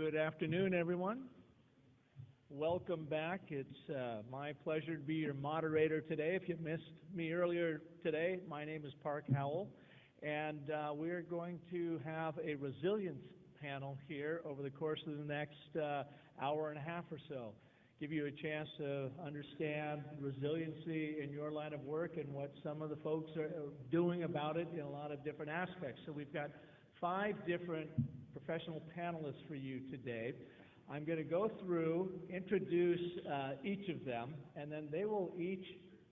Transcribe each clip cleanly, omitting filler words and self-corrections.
Good afternoon, everyone. Welcome back. It's my pleasure to be your moderator today. If you missed me earlier today, my name is Park Howell, and we're going to have a resilience panel here over the course of the next hour and a half or so. Give you a chance to understand resiliency in your line of work and what some of the folks are doing about it in a lot of different aspects. So we've got 5 different professional panelists for you today. I'm going to go through, introduce each of them, and then they will each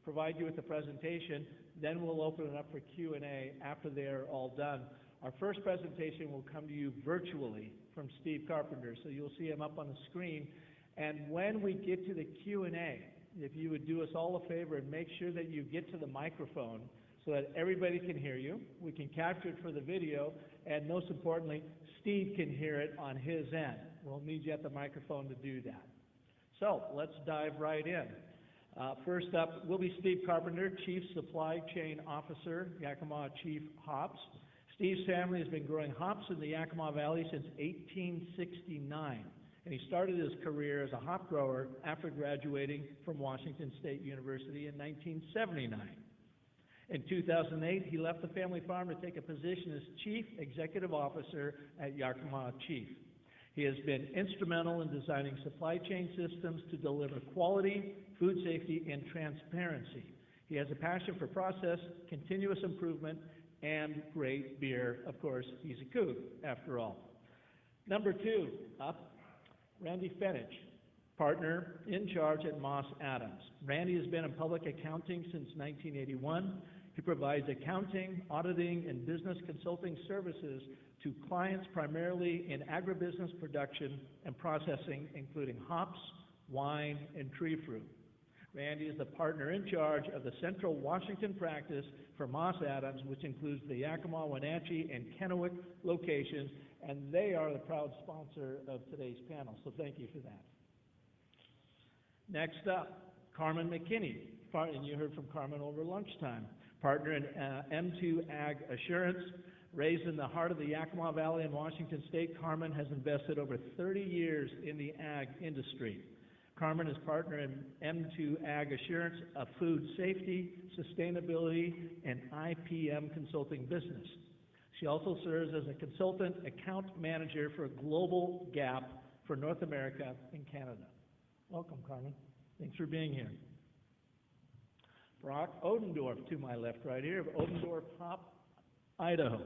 provide you with a presentation. Then we'll open it up for Q&A after they're all done. Our first presentation will come to you virtually from Steve Carpenter, so you'll see him up on the screen. And when we get to the Q&A, if you would do us all a favor and make sure that you get to the microphone so that everybody can hear you, we can capture it for the video, and most importantly, Steve can hear it on his end. We'll need you at the microphone to do that. So let's dive right in. First up will be Steve Carpenter, Chief Supply Chain Officer, Yakima Chief Hops. Steve's family has been growing hops in the Yakima Valley since 1869. And he started his career as a hop grower after graduating from Washington State University in 1979. In 2008, he left the family farm to take a position as Chief Executive Officer at Yakima Chief. He has been instrumental in designing supply chain systems to deliver quality, food safety, and transparency. He has a passion for process, continuous improvement, and great beer. Of course, he's a Coug, after all. Number 2 up, Randy Fenich, partner in charge at Moss Adams. Randy has been in public accounting since 1981. He provides accounting, auditing, and business consulting services to clients primarily in agribusiness production and processing, including hops, wine, and tree fruit. Randy is the partner in charge of the Central Washington practice for Moss Adams, which includes the Yakima, Wenatchee, and Kennewick locations, and they are the proud sponsor of today's panel, so thank you for that. Next up, Carmen McKinney, and you heard from Carmen over lunchtime, partner in M2 Ag Assurance. Raised in the heart of the Yakima Valley in Washington State, Carmen has invested over 30 years in the ag industry. Carmen is partner in M2 Ag Assurance, a food safety, sustainability, and IPM consulting business. She also serves as a consultant account manager for Global Gap for North America and Canada. Welcome, Carmen. Thanks for being here. Brock Odendorf, to my left right here, of Odendorf Hop, Idaho.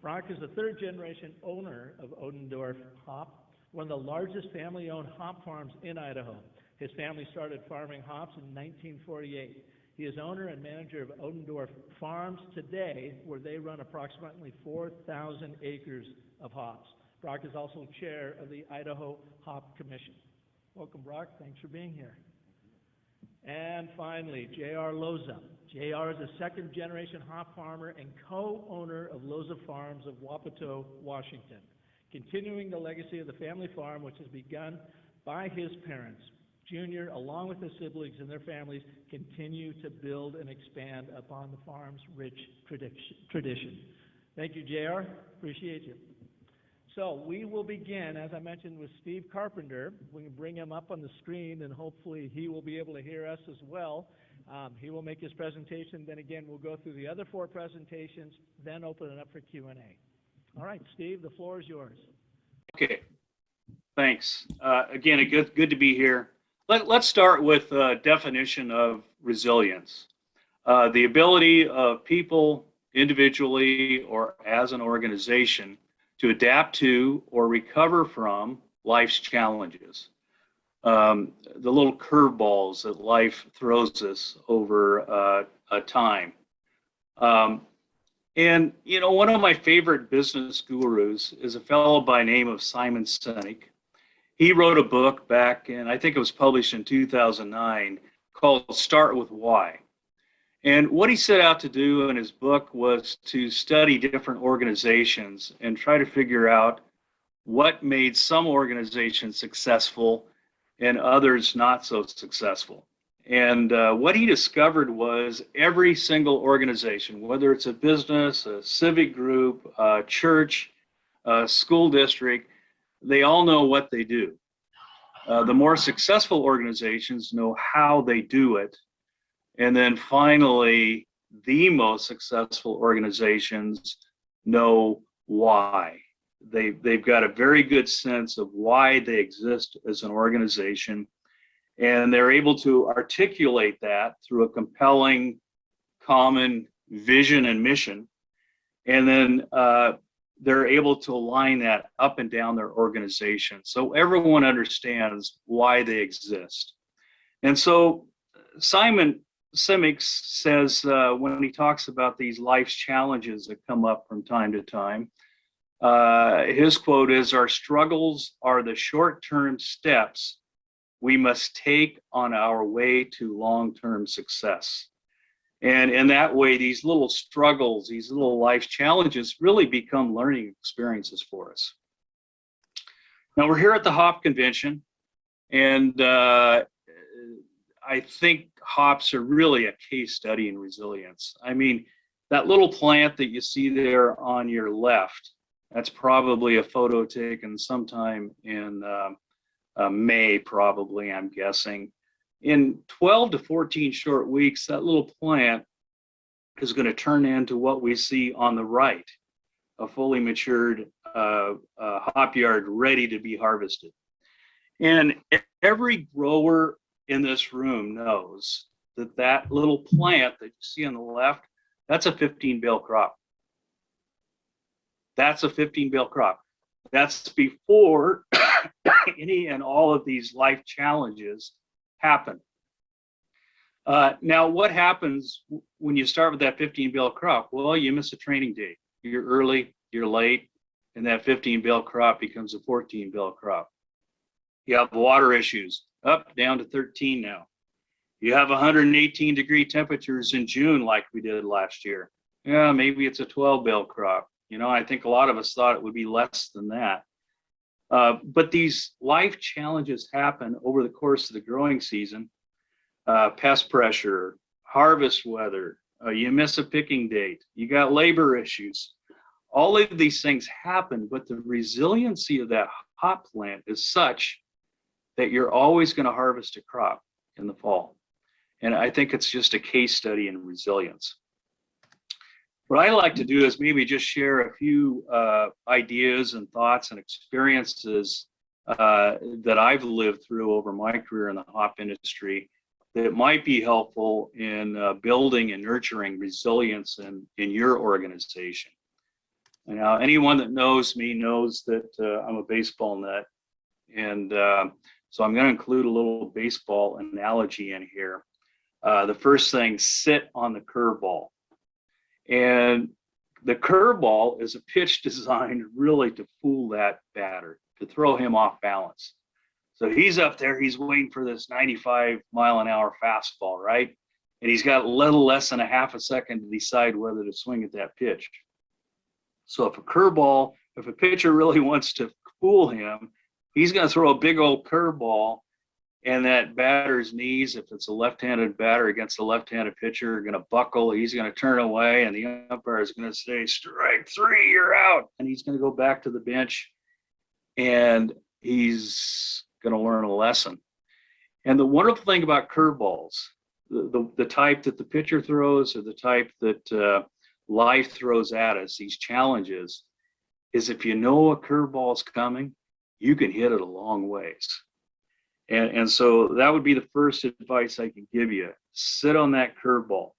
Brock is the 3rd generation owner of Odendorf Hop, one of the largest family-owned hop farms in Idaho. His family started farming hops in 1948. He is owner and manager of Odendorf Farms today, where they run approximately 4,000 acres of hops. Brock is also chair of the Idaho Hop Commission. Welcome, Brock. Thanks for being here. And finally, J.R. Loza. J.R. is a 2nd generation hop farmer and co-owner of Loza Farms of Wapato, Washington, continuing the legacy of the family farm, which was begun by his parents. Junior, along with his siblings and their families, continue to build and expand upon the farm's rich tradition. Thank you, J.R. Appreciate you. So we will begin, as I mentioned, with Steve Carpenter. We can bring him up on the screen, and hopefully he will be able to hear us as well. He will make his presentation. Then again, we'll go through the other 4 presentations, then open it up for Q&A. All right, Steve, the floor is yours. Okay, thanks. Again, good to be here. Let's start with a definition of resilience. The ability of people individually or as an organization to adapt to or recover from life's challenges. The little curveballs that life throws us over a time. And, you know, one of my favorite business gurus is a fellow by name of Simon Sinek. He wrote a book back in, I think it was published in 2009, called Start With Why. And what he set out to do in his book was to study different organizations and try to figure out what made some organizations successful and others not so successful. And what he discovered was every single organization, whether it's a business, a civic group, a church, a school district, they all know what they do. The more successful organizations know how they do it. And then finally, the most successful organizations know why. They've got a very good sense of why they exist as an organization, and they're able to articulate that through a compelling common vision and mission. And then they're able to align that up and down their organization so everyone understands why they exist. And so Simon Sinek says when he talks about these life's challenges that come up from time to time, his quote is, "Our struggles are the short-term steps we must take on our way to long-term success." And in that way, these little struggles, these little life challenges really become learning experiences for us. Now we're here at the HOP convention, and I think hops are really a case study in resilience. I mean, that little plant that you see there on your left, that's probably a photo taken sometime in May, probably, I'm guessing. In 12 to 14 short weeks, that little plant is going to turn into what we see on the right, a fully matured hop yard ready to be harvested. And every grower in this room knows that that little plant that you see on the left, that's a 15 bale crop. That's a 15 bale crop. That's before any and all of these life challenges happen. Now, what happens when you start with that 15 bale crop? Well, you miss a training day. You're early, you're late, and that 15 bale crop becomes a 14 bale crop. You have water issues, up, down to 13 now. You have 118 degree temperatures in June like we did last year. Yeah, maybe it's a 12 bale crop. You know, I think a lot of us thought it would be less than that. But these life challenges happen over the course of the growing season. Pest pressure, harvest weather, you miss a picking date, you got labor issues. All of these things happen, but the resiliency of that hop plant is such that you're always going to harvest a crop in the fall. And I think it's just a case study in resilience. What I like to do is maybe just share a few ideas and thoughts and experiences that I've lived through over my career in the hop industry that might be helpful in building and nurturing resilience in your organization. Now, anyone that knows me knows that I'm a baseball nut. And so I'm going to include a little baseball analogy in here. The first thing, sit on the curveball. And the curveball is a pitch designed really to fool that batter, to throw him off balance. So he's up there, he's waiting for this 95-mile-an-hour fastball, right? And he's got a little less than a half a second to decide whether to swing at that pitch. So if a pitcher really wants to fool him, he's going to throw a big old curveball, and that batter's knees, if it's a left-handed batter against a left-handed pitcher, are going to buckle. He's going to turn away, and the umpire is going to say, "Strike three, you're out." And he's going to go back to the bench, and he's going to learn a lesson. And the wonderful thing about curveballs, the type that the pitcher throws or the type that life throws at us, these challenges, is if you know a curveball's coming, you can hit it a long ways. And so that would be the first advice I can give you. Sit on that curveball.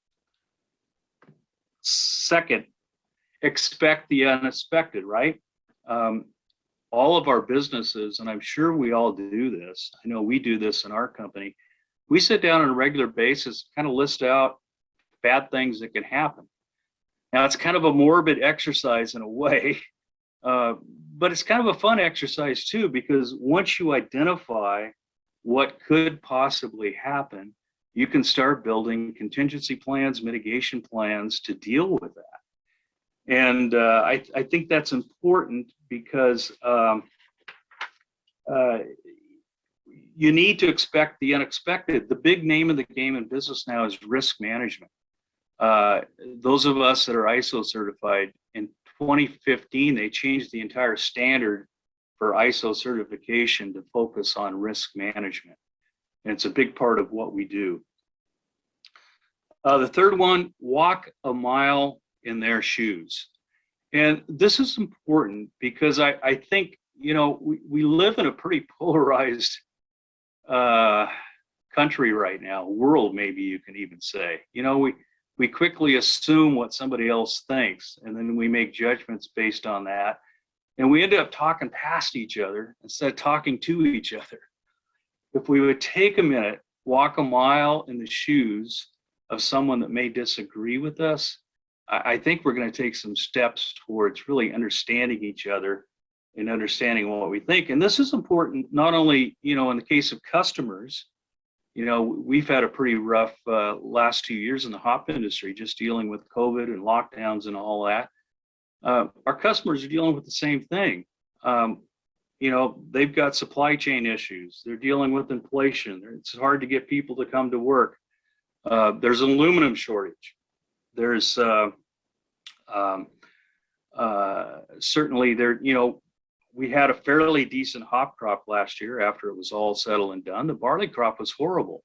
Second, expect the unexpected, right? All of our businesses, and I'm sure we all do this, I know we do this in our company, we sit down on a regular basis, kind of list out bad things that can happen. Now, it's kind of a morbid exercise in a way, but it's kind of a fun exercise too, because once you identify what could possibly happen, you can start building contingency plans, mitigation plans to deal with that. And I think that's important because you need to expect the unexpected. The big name of the game in business now is risk management. Those of us that are ISO certified, in 2015, they changed the entire standard for ISO certification to focus on risk management. And it's a big part of what we do. The third one, walk a mile in their shoes. And this is important because I think, we live in a pretty polarized country right now, world, maybe you can even say. We quickly assume what somebody else thinks, and then we make judgments based on that. And we end up talking past each other instead of talking to each other. If we would take a minute, walk a mile in the shoes of someone that may disagree with us, I think we're going to take some steps towards really understanding each other and understanding what we think. And this is important, not only, in the case of customers. We've had a pretty rough last 2 years in the hop industry, just dealing with COVID and lockdowns and all that. Our customers are dealing with the same thing. They've got supply chain issues. They're dealing with inflation. It's hard to get people to come to work. There's an aluminum shortage. There's certainly we had a fairly decent hop crop last year after it was all settled and done. The barley crop was horrible.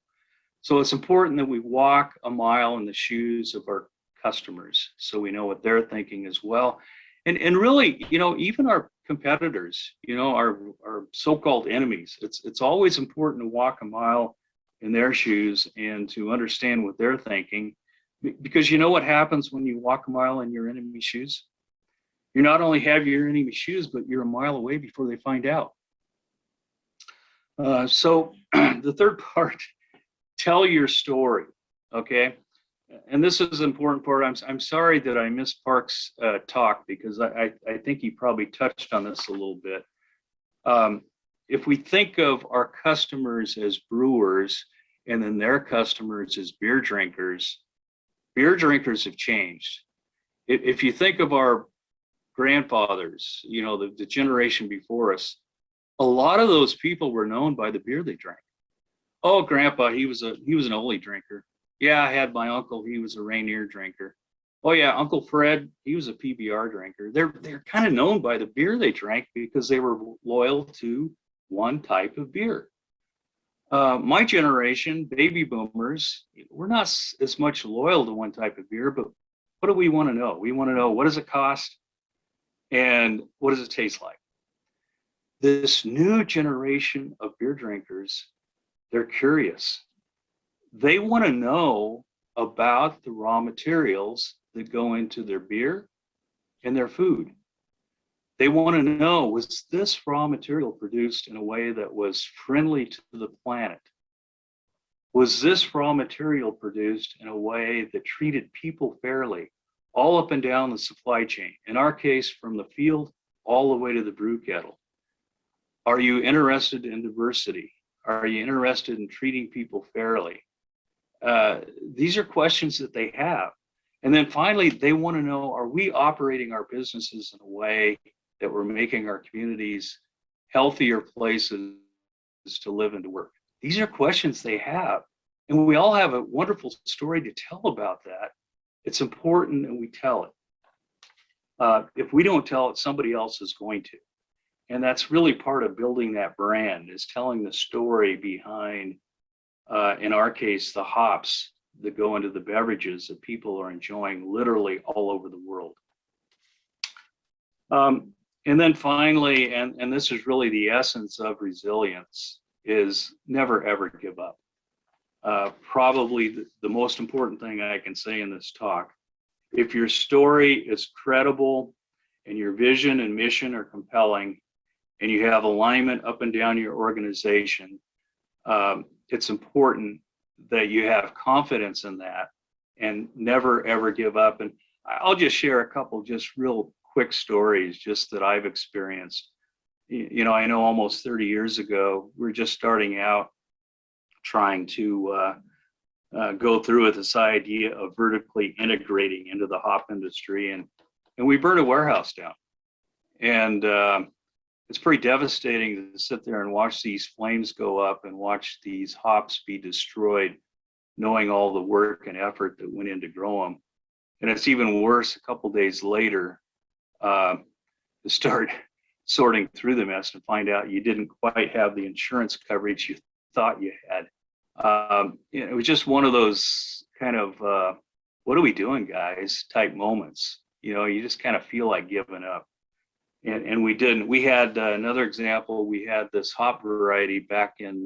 So it's important that we walk a mile in the shoes of our customers so we know what they're thinking as well. And really, even our competitors, our so-called enemies, it's always important to walk a mile in their shoes and to understand what they're thinking. Because you know what happens when you walk a mile in your enemy's shoes? You not only have your enemy's shoes, but you're a mile away before they find out. So the third part, tell your story, okay? And this is an important part. I'm sorry that I missed Park's talk because I think he probably touched on this a little bit. If we think of our customers as brewers and then their customers as beer drinkers have changed. If you think of our grandfathers, the generation before us, a lot of those people were known by the beer they drank. Oh, Grandpa, he was an Ole drinker. Yeah, I had my uncle, he was a Rainier drinker. Oh yeah, Uncle Fred, he was a PBR drinker. They're kind of known by the beer they drank because they were loyal to one type of beer. My generation, baby boomers, we're not as much loyal to one type of beer, but what do we want to know? We want to know, what does it cost and what does it taste like? This new generation of beer drinkers, they're curious. They want to know about the raw materials that go into their beer and their food. They want to know, was this raw material produced in a way that was friendly to the planet? Was this raw material produced in a way that treated people fairly, all up and down the supply chain? In our case, from the field all the way to the brew kettle. Are you interested in diversity? Are you interested in treating people fairly? These are questions that they have. And then finally, they want to know, are we operating our businesses in a way that we're making our communities healthier places to live and to work? These are questions they have. And we all have a wonderful story to tell about that. It's important that we tell it. If we don't tell it, somebody else is going to. And that's really part of building that brand, is telling the story behind, in our case, the hops that go into the beverages that people are enjoying literally all over the world. And then finally, and this is really the essence of resilience, is never ever give up. Probably the most important thing I can say in this talk, if your story is credible and your vision and mission are compelling and you have alignment up and down your organization, it's important that you have confidence in that and never ever give up. And I'll just share a couple just real quick stories just that I've experienced. I know almost 30 years ago, we were just starting out trying to go through with this idea of vertically integrating into the hop industry. And we burned a warehouse down. And it's pretty devastating to sit there and watch these flames go up and watch these hops be destroyed, knowing all the work and effort that went in to grow them. And it's even worse a couple days later to start sorting through the mess and find out you didn't quite have the insurance coverage you thought you had. It was just one of those kind of, what are we doing, guys, type moments. You just kind of feel like giving up. And we didn't. We had another example. We had this hop variety back in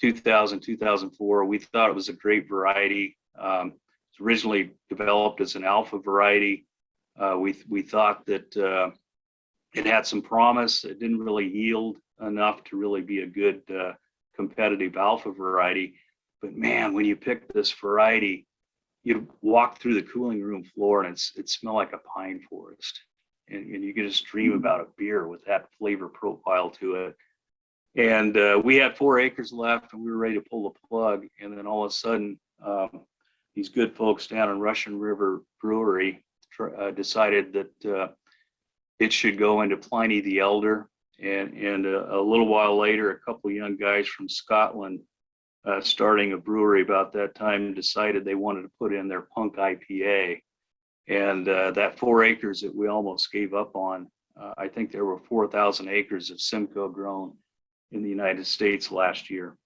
2000, 2004. We thought it was a great variety. It's originally developed as an alpha variety. We thought that it had some promise. It didn't really yield enough to really be a good competitive alpha variety. But man, when you pick this variety, you walk through the cooling room floor and it smelled like a pine forest. And you can just dream about a beer with that flavor profile to it. And we had 4 acres left and we were ready to pull the plug. And then all of a sudden, these good folks down in Russian River Brewery decided that it should go into Pliny the Elder. And a little while later, a couple of young guys from Scotland starting a brewery about that time decided they wanted to put in their Punk IPA. And that 4 acres that we almost gave up on, I think there were 4,000 acres of Simcoe grown in the United States last year.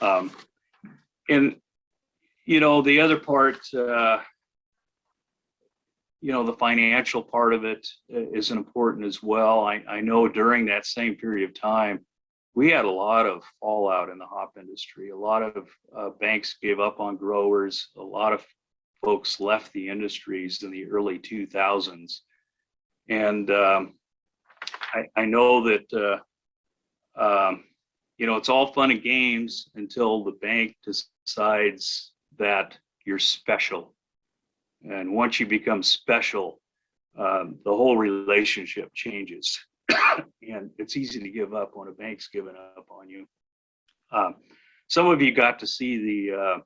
And, the other part, the financial part of it is important as well. I know during that same period of time, we had a lot of fallout in the hop industry. A lot of banks gave up on growers. A lot of folks left the industries in the early 2000s. And I know that, it's all fun and games until the bank decides that you're special. And once you become special, the whole relationship changes. And it's easy to give up when a bank's given up on you. Some of you got to see the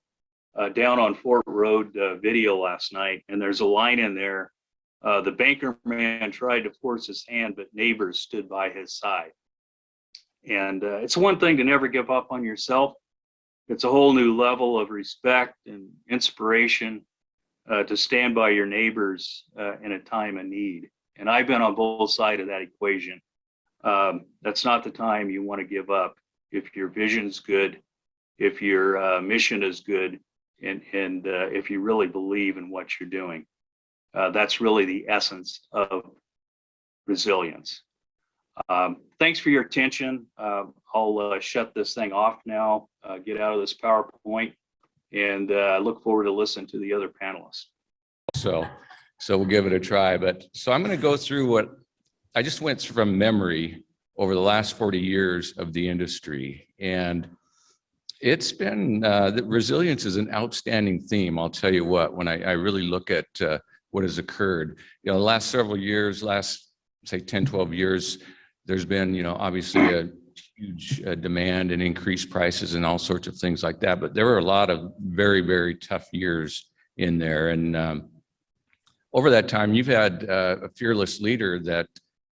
Down on Fort Road video last night, and there's a line in there. The banker man tried to force his hand, but neighbors stood by his side. And it's one thing to never give up on yourself. It's a whole new level of respect and inspiration to stand by your neighbors in a time of need. And I've been on both sides of that equation. That's not the time you want to give up. If your vision's good, if your mission is good, and if you really believe in what you're doing, that's really the essence of resilience. Thanks for your attention. I'll shut this thing off now, get out of this PowerPoint, and look forward to listening to the other panelists. So we'll give it a try. But so I'm going to go through what I just went from memory over the last 40 years of the industry. And it's been, the resilience is an outstanding theme. I'll tell you what, when I really look at what has occurred, the last several years, say 10, 12 years, there's been, obviously a huge demand and increased prices and all sorts of things like that. But there were a lot of very, very tough years in there. And over that time, you've had a fearless leader that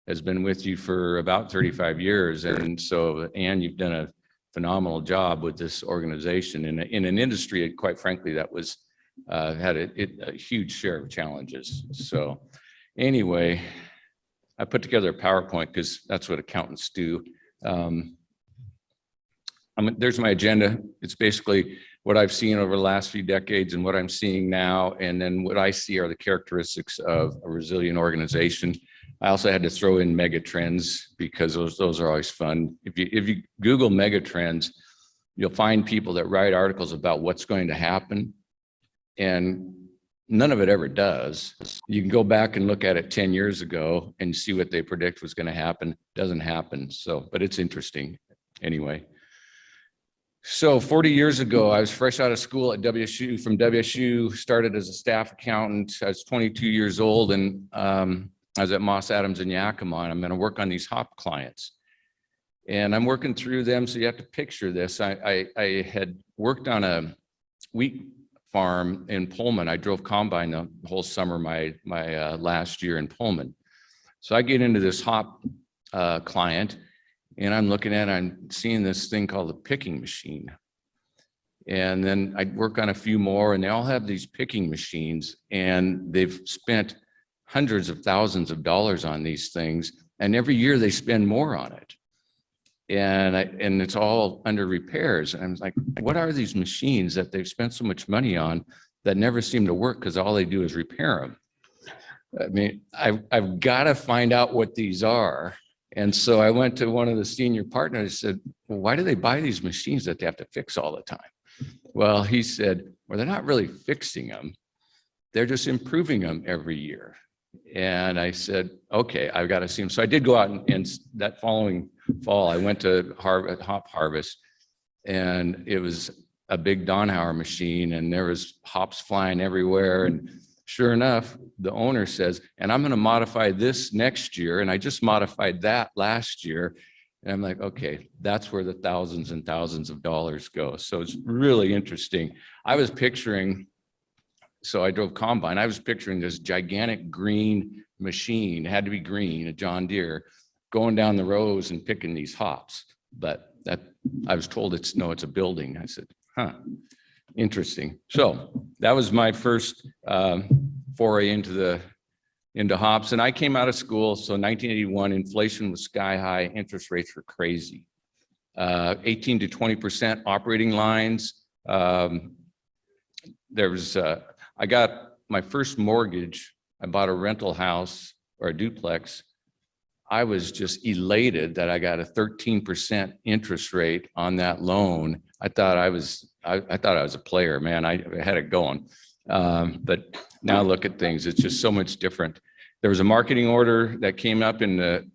has been with you for about 35 years. And so, Ann, you've done a phenomenal job with this organization in an industry, quite frankly, that was had a huge share of challenges. So anyway, I put together a PowerPoint because that's what accountants do. There's my agenda. It's basically what I've seen over the last few decades and what I'm seeing now. And then what I see are the characteristics of a resilient organization. I also had to throw in mega trends because those are always fun. If you Google mega trends, you'll find people that write articles about what's going to happen, and none of it ever does. You can go back and look at it 10 years ago and see what they predict was going to happen. Doesn't happen. So, but it's interesting anyway. So 40 years ago, I was fresh out of school at WSU, from WSU, started as a staff accountant. I was 22 years old, and I was at Moss Adams and Yakima, and I'm going to work on these hop clients. And I'm working through them, so you have to picture this. I had worked on a wheat farm in Pullman. I drove combine the whole summer my last year in Pullman. So I get into this hop client, and I'm looking at it, I'm seeing this thing called a picking machine. And then I work on a few more, and they all have these picking machines, and they've spent hundreds of thousands of dollars on these things, And every year they spend more on it. And it's all under repairs. And I'm like, what are these machines that they've spent so much money on that never seem to work because all they do is repair them? I mean, I've got to find out what these are. And so I went to one of the senior partners and said, well, why do they buy these machines that they have to fix all the time? Well, he said, well, they're not really fixing them. They're just improving them every year. And I said, okay, I've got to see them. So I did go out and that following fall, I went to hop harvest, and it was a big Donauer machine, and there was hops flying everywhere. And sure enough, the owner says, and I'm going to modify this next year. And I just modified that last year. And I'm like, okay, that's where the thousands and thousands of dollars go. So it's really interesting. I was picturing, so I drove combine. I was picturing this gigantic green machine, had to be green, a John Deere, going down the rows and picking these hops. But that I was told it's a building. I said, huh, interesting. So that was my first foray into hops. And I came out of school. So 1981, inflation was sky high. Interest rates were crazy. 18 to 20% operating lines. I got my first mortgage. I bought a rental house or a duplex. I was just elated that I got a 13% interest rate on that loan. I thought I was a player, man. I had it going. But now look at things. It's just so much different. There was a marketing order that came up in the,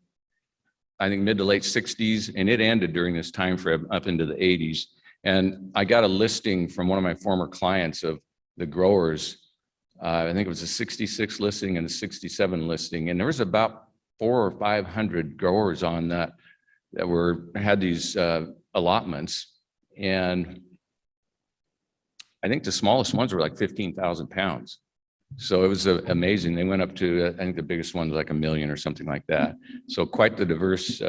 I think, mid to late 60s, and it ended during this time frame up into the 80s. And I got a listing from one of my former clients of the growers. I think it was a 66 listing and a 67 listing. And there was about 400 or 500 growers on that had these allotments. And I think the smallest ones were like 15,000 pounds. So it was amazing. They went up to, I think the biggest one was like 1 million or something like that. So quite the diverse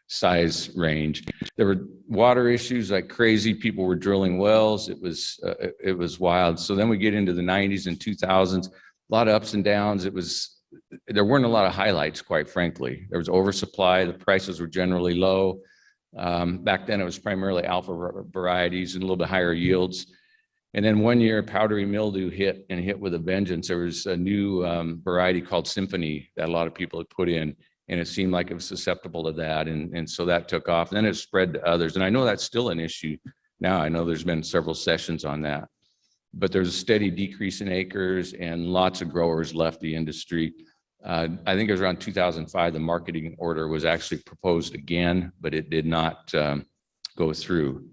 size range. There were water issues like crazy. People were drilling wells. It was wild. So then we get into the 90s and 2000s, a lot of ups and downs. There weren't a lot of highlights, quite frankly. There was oversupply. The prices were generally low. Back then it was primarily alpha varieties and a little bit higher yields. And then one year, powdery mildew hit with a vengeance. There was a new variety called Symphony that a lot of people had put in, and it seemed like it was susceptible to that. And so that took off. And then it spread to others. And I know that's still an issue now. I know there's been several sessions on that. But there's a steady decrease in acres, and lots of growers left the industry. I think it was around 2005, the marketing order was actually proposed again, but it did not go through.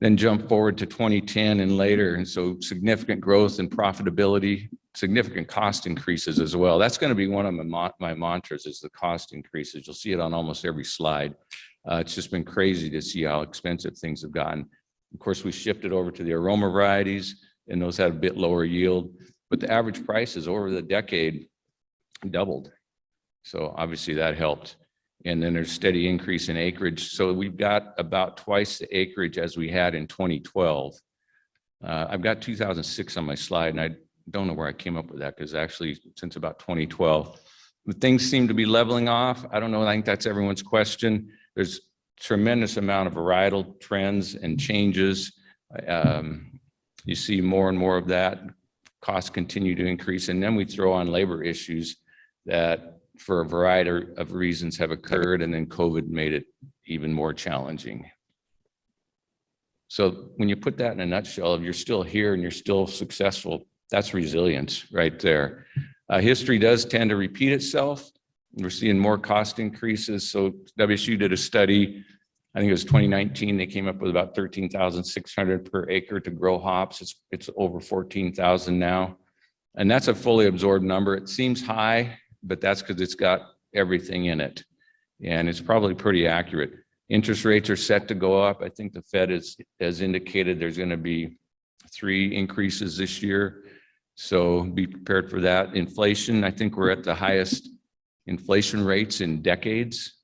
Then jump forward to 2010 and later. And so significant growth and profitability, significant cost increases as well. That's going to be one of my mantras, is the cost increases. You'll see it on almost every slide. It's just been crazy to see how expensive things have gotten. Of course, we shifted over to the aroma varieties, and those had a bit lower yield, but the average prices over the decade doubled. So obviously that helped. And then there's steady increase in acreage. So we've got about twice the acreage as we had in 2012. I've got 2006 on my slide, and I don't know where I came up with that, because actually since about 2012, things seem to be leveling off. I don't know. I think that's everyone's question. There's tremendous amount of varietal trends and changes. You see more and more of that. Costs continue to increase. And then we throw on labor issues that for a variety of reasons have occurred, and then COVID made it even more challenging. So when you put that in a nutshell, if you're still here and you're still successful, that's resilience right there. History does tend to repeat itself. We're seeing more cost increases. So WSU did a study, I think it was 2019, they came up with about 13,600 per acre to grow hops. It's over 14,000 now. And that's a fully absorbed number. It seems high, but that's because it's got everything in it. And it's probably pretty accurate. Interest rates are set to go up. I think the Fed has indicated there's going to be 3 increases this year. So be prepared for that. Inflation, I think we're at the highest inflation rates in decades.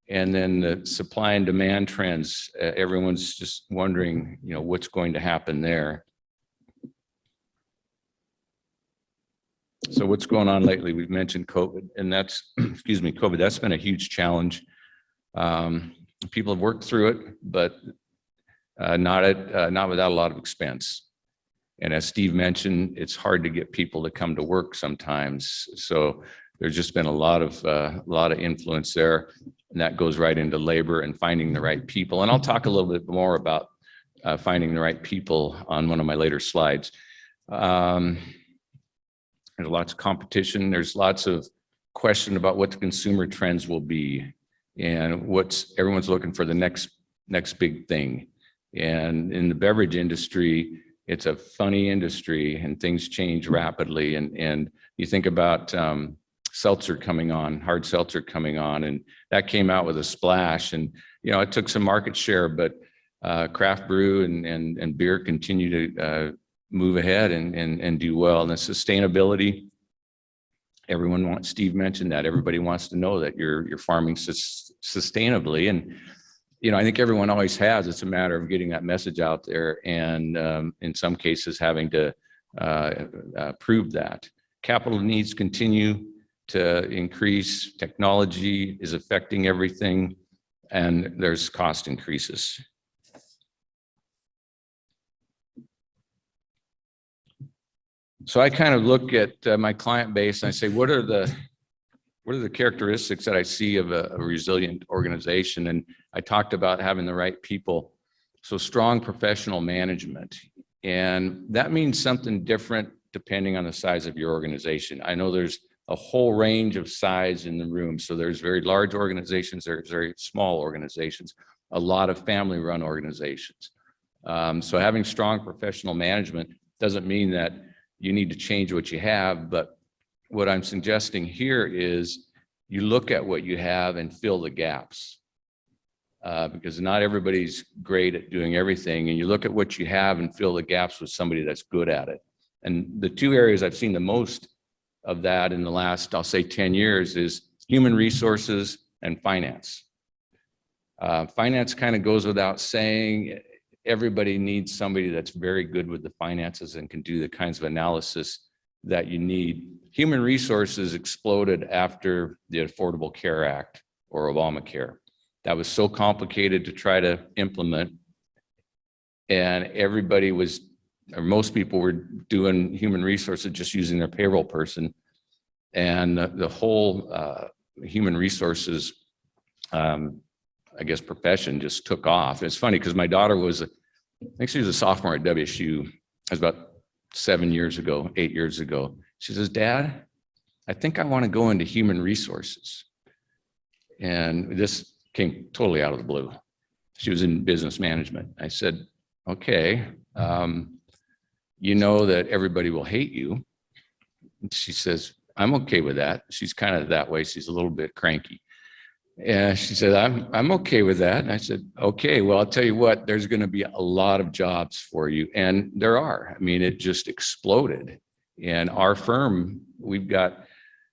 And then the supply and demand trends, everyone's just wondering, what's going to happen there. So what's going on lately? We've mentioned COVID, and that's, excuse me, COVID, that's been a huge challenge. People have worked through it, but not without a lot of expense. And as Steve mentioned, it's hard to get people to come to work sometimes. So there's just been a lot of influence there, and that goes right into labor and finding the right people. And I'll talk a little bit more about finding the right people on one of my later slides. There's lots of competition. There's lots of question about what the consumer trends will be, and everyone's looking for the next big thing. And in the beverage industry, it's a funny industry, and things change rapidly. And you think about seltzer coming on, hard seltzer coming on, and that came out with a splash. And it took some market share, but craft brew and beer continue to move ahead and do well. And the sustainability, Steve mentioned that everybody wants to know that you're farming sustainably. And I think everyone always has. It's a matter of getting that message out there, and in some cases having to prove that. Capital needs continue to increase. Technology is affecting everything, and there's cost increases. So I kind of look at my client base and I say, what are the characteristics that I see of a resilient organization? And I talked about having the right people. So strong professional management. And that means something different depending on the size of your organization. I know there's a whole range of size in the room. So there's very large organizations, there's very small organizations, a lot of family-run organizations. So having strong professional management doesn't mean that you need to change what you have, but what I'm suggesting here is you look at what you have and fill the gaps, because not everybody's great at doing everything, and you look at what you have and fill the gaps with somebody that's good at it. And the two areas I've seen the most of that in the last, I'll say 10 years is human resources and finance. Finance kind of goes without saying. Everybody needs somebody that's very good with the finances and can do the kinds of analysis that you need. Human resources exploded after the Affordable Care Act, or Obamacare. That was so complicated to try to implement, and everybody was, or most people were doing human resources just using their payroll person, and the whole human resources I guess profession just took off. It's funny because my daughter I think she was a sophomore at WSU. It was about 8 years ago. She says, "Dad, I think I want to go into human resources." And this came totally out of the blue. She was in business management. I said, "Okay, you know that everybody will hate you." And she says, "I'm okay with that." She's kind of that way. She's a little bit cranky. And she said, I'm okay with that. And I said, okay, well, I'll tell you what, there's going to be a lot of jobs for you. And there are. I mean, it just exploded. And our firm, we've got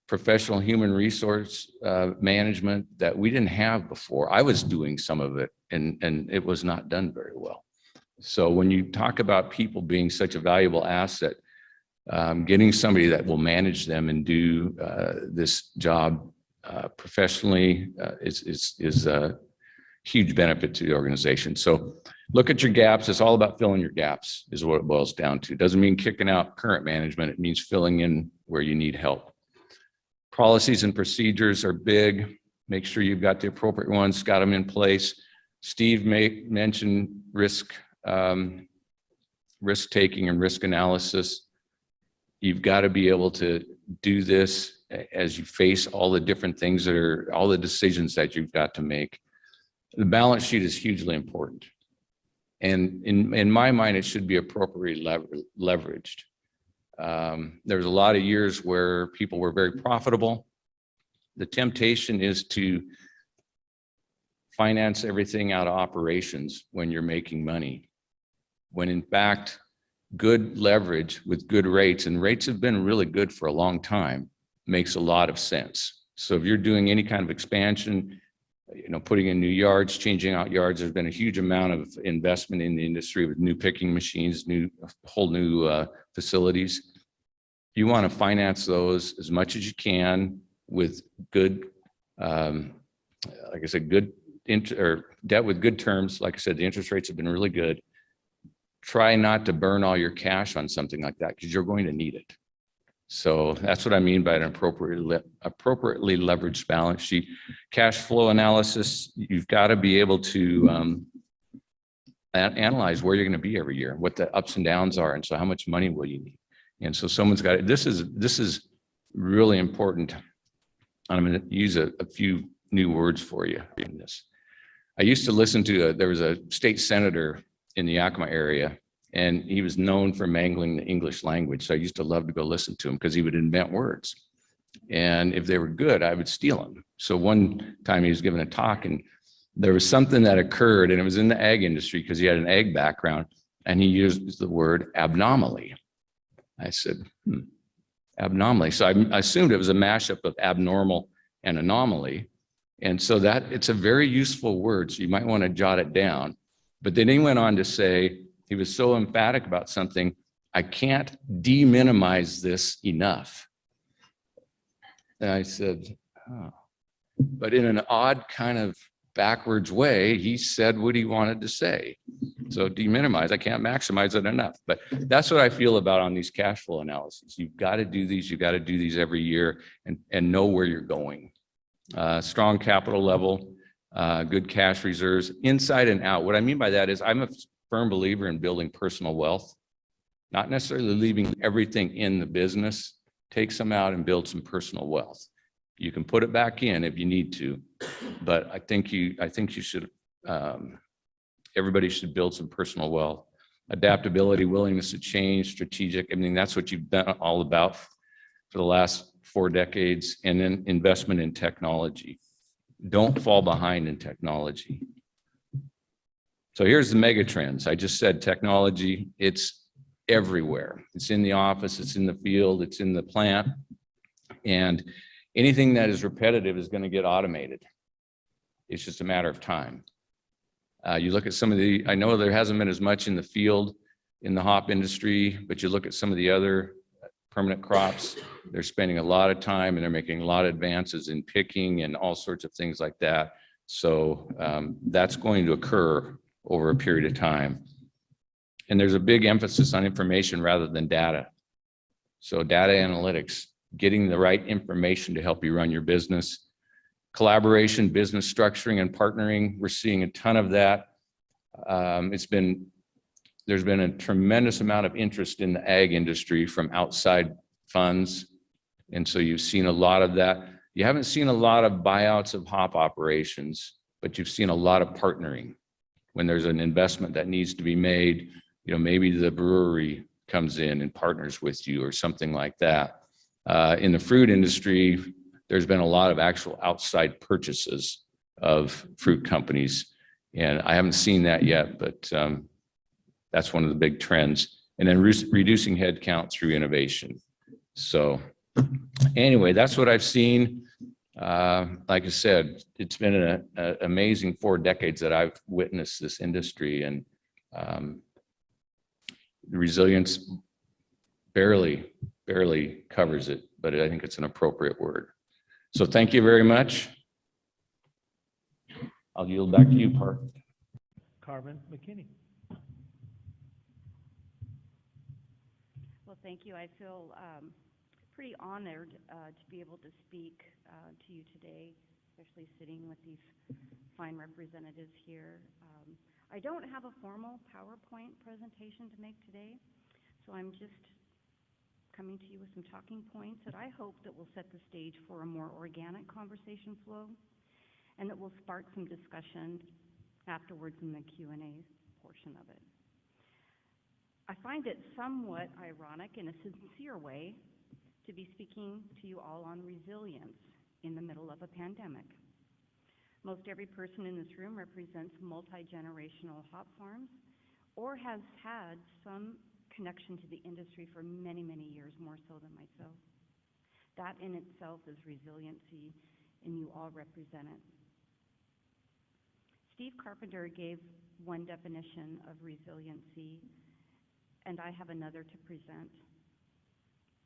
professional human resource management that we didn't have before. I was doing some of it, and it was not done very well. So when you talk about people being such a valuable asset, getting somebody that will manage them and do this job professionally is a huge benefit to the organization. So look at your gaps. It's all about filling your gaps is what it boils down to. It doesn't mean kicking out current management. It means filling in where you need help. Policies and procedures are big. Make sure you've got the appropriate ones, got them in place. Steve mentioned risk taking and risk analysis. You've got to be able to do this as you face all the different things all the decisions that you've got to make. The balance sheet is hugely important. And in my mind, it should be appropriately leveraged. There's a lot of years where people were very profitable. The temptation is to finance everything out of operations when you're making money, when in fact, good leverage with good rates, and rates have been really good for a long time, makes a lot of sense. So if you're doing any kind of expansion, putting in new yards, changing out yards, there's been a huge amount of investment in the industry with new picking machines, whole new facilities. you want to finance those as much as you can with good, like I said, good or debt with good terms. Like I said, the interest rates have been really good. Try not to burn all your cash on something like that because you're going to need it. So that's what I mean by an appropriately leveraged balance sheet. Cash flow analysis, you've got to be able to analyze where you're going to be every year, what the ups and downs are, and so how much money will you need. And so someone's got it. This is really important. I'm going to use a few new words for you in this. I used to listen to there was a state senator in the Yakima area, and he was known for mangling the English language. So I used to love to go listen to him because he would invent words. And if they were good, I would steal them. So one time he was giving a talk, and there was something that occurred, and it was in the ag industry because he had an ag background, and he used the word abnormally. I said, abnormally. So I assumed it was a mashup of abnormal and anomaly. And so that it's a very useful word. So you might want to jot it down. But then he went on to say, he was so emphatic about something, I can't de-minimize this enough. And I said, oh. But in an odd kind of backwards way, he said what he wanted to say. So de-minimize, I can't maximize it enough. But that's what I feel about on these cash flow analyses. You've got to do these, you've got to do these every year and know where you're going. Strong capital level, good cash reserves, inside and out. What I mean by that is I'm a firm believer in building personal wealth, not necessarily leaving everything in the business. Take some out and build some personal wealth. You can put it back in if you need to, but I think you should, everybody should build some personal wealth. Adaptability, willingness to change, strategic. I mean, that's what you've been all about for the last 4 decades. And then investment in technology. Don't fall behind in technology. So here's the mega trends. I just said technology, it's everywhere. It's in the office, it's in the field, it's in the plant. And anything that is repetitive is going to get automated. It's just a matter of time. You look at some of I know there hasn't been as much in the field in the hop industry, but you look at some of the other permanent crops, they're spending a lot of time and they're making a lot of advances in picking and all sorts of things like that. So that's going to occur over a period of time. And there's a big emphasis on information rather than data. So data analytics, getting the right information to help you run your business. Collaboration, business structuring, and partnering. We're seeing a ton of that. There's been a tremendous amount of interest in the ag industry from outside funds. And so you've seen a lot of that. You haven't seen a lot of buyouts of hop operations, but you've seen a lot of partnering. When there's an investment that needs to be made, maybe the brewery comes in and partners with you or something like that. In the fruit industry, there's been a lot of actual outside purchases of fruit companies. And I haven't seen that yet, but that's one of the big trends. And then reducing headcount through innovation. So anyway, that's what I've seen. Like I said, it's been an amazing 4 decades that I've witnessed this industry, and the resilience barely covers it, but I think it's an appropriate word. So thank you very much. I'll yield back to you, Park. Carmen McKinney. Well, thank you. I feel pretty honored to be able to speak to you today, especially sitting with these fine representatives here. I don't have a formal PowerPoint presentation to make today, so I'm just coming to you with some talking points that I hope that will set the stage for a more organic conversation flow and that will spark some discussion afterwards in the Q&A portion of it. I find it somewhat ironic in a sincere way to be speaking to you all on resilience in the middle of a pandemic. Most every person in this room represents multi-generational hop farms or has had some connection to the industry for many, many years, more so than myself. That in itself is resiliency, and you all represent it. Steve Carpenter gave one definition of resiliency, and I have another to present.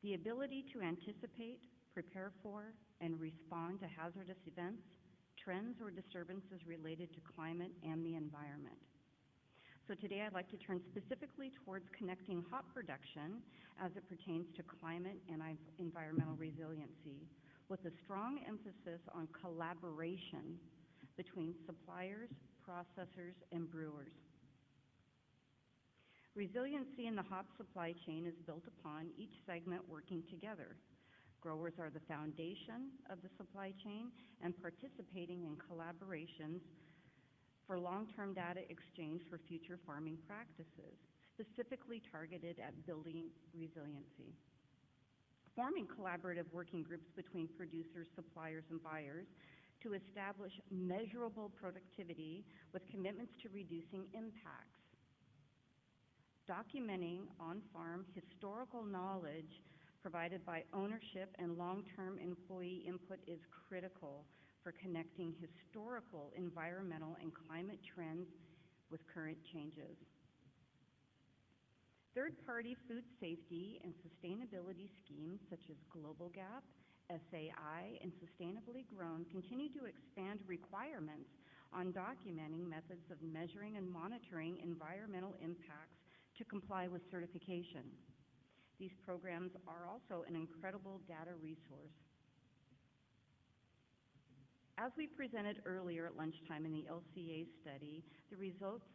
The ability to anticipate, prepare for, and respond to hazardous events, trends, or disturbances related to climate and the environment. So today I'd like to turn specifically towards connecting hop production as it pertains to climate and environmental resiliency, with a strong emphasis on collaboration between suppliers, processors, and brewers. Resiliency in the hop supply chain is built upon each segment working together. Growers are the foundation of the supply chain and participating in collaborations for long-term data exchange for future farming practices, specifically targeted at building resiliency. Forming collaborative working groups between producers, suppliers, and buyers to establish measurable productivity with commitments to reducing impacts. Documenting on-farm historical knowledge provided by ownership and long-term employee input is critical for connecting historical environmental and climate trends with current changes. Third-party food safety and sustainability schemes such as Global Gap, SAI, and Sustainably Grown continue to expand requirements on documenting methods of measuring and monitoring environmental impacts to comply with certification. These programs are also an incredible data resource. As we presented earlier at lunchtime in the LCA study, the results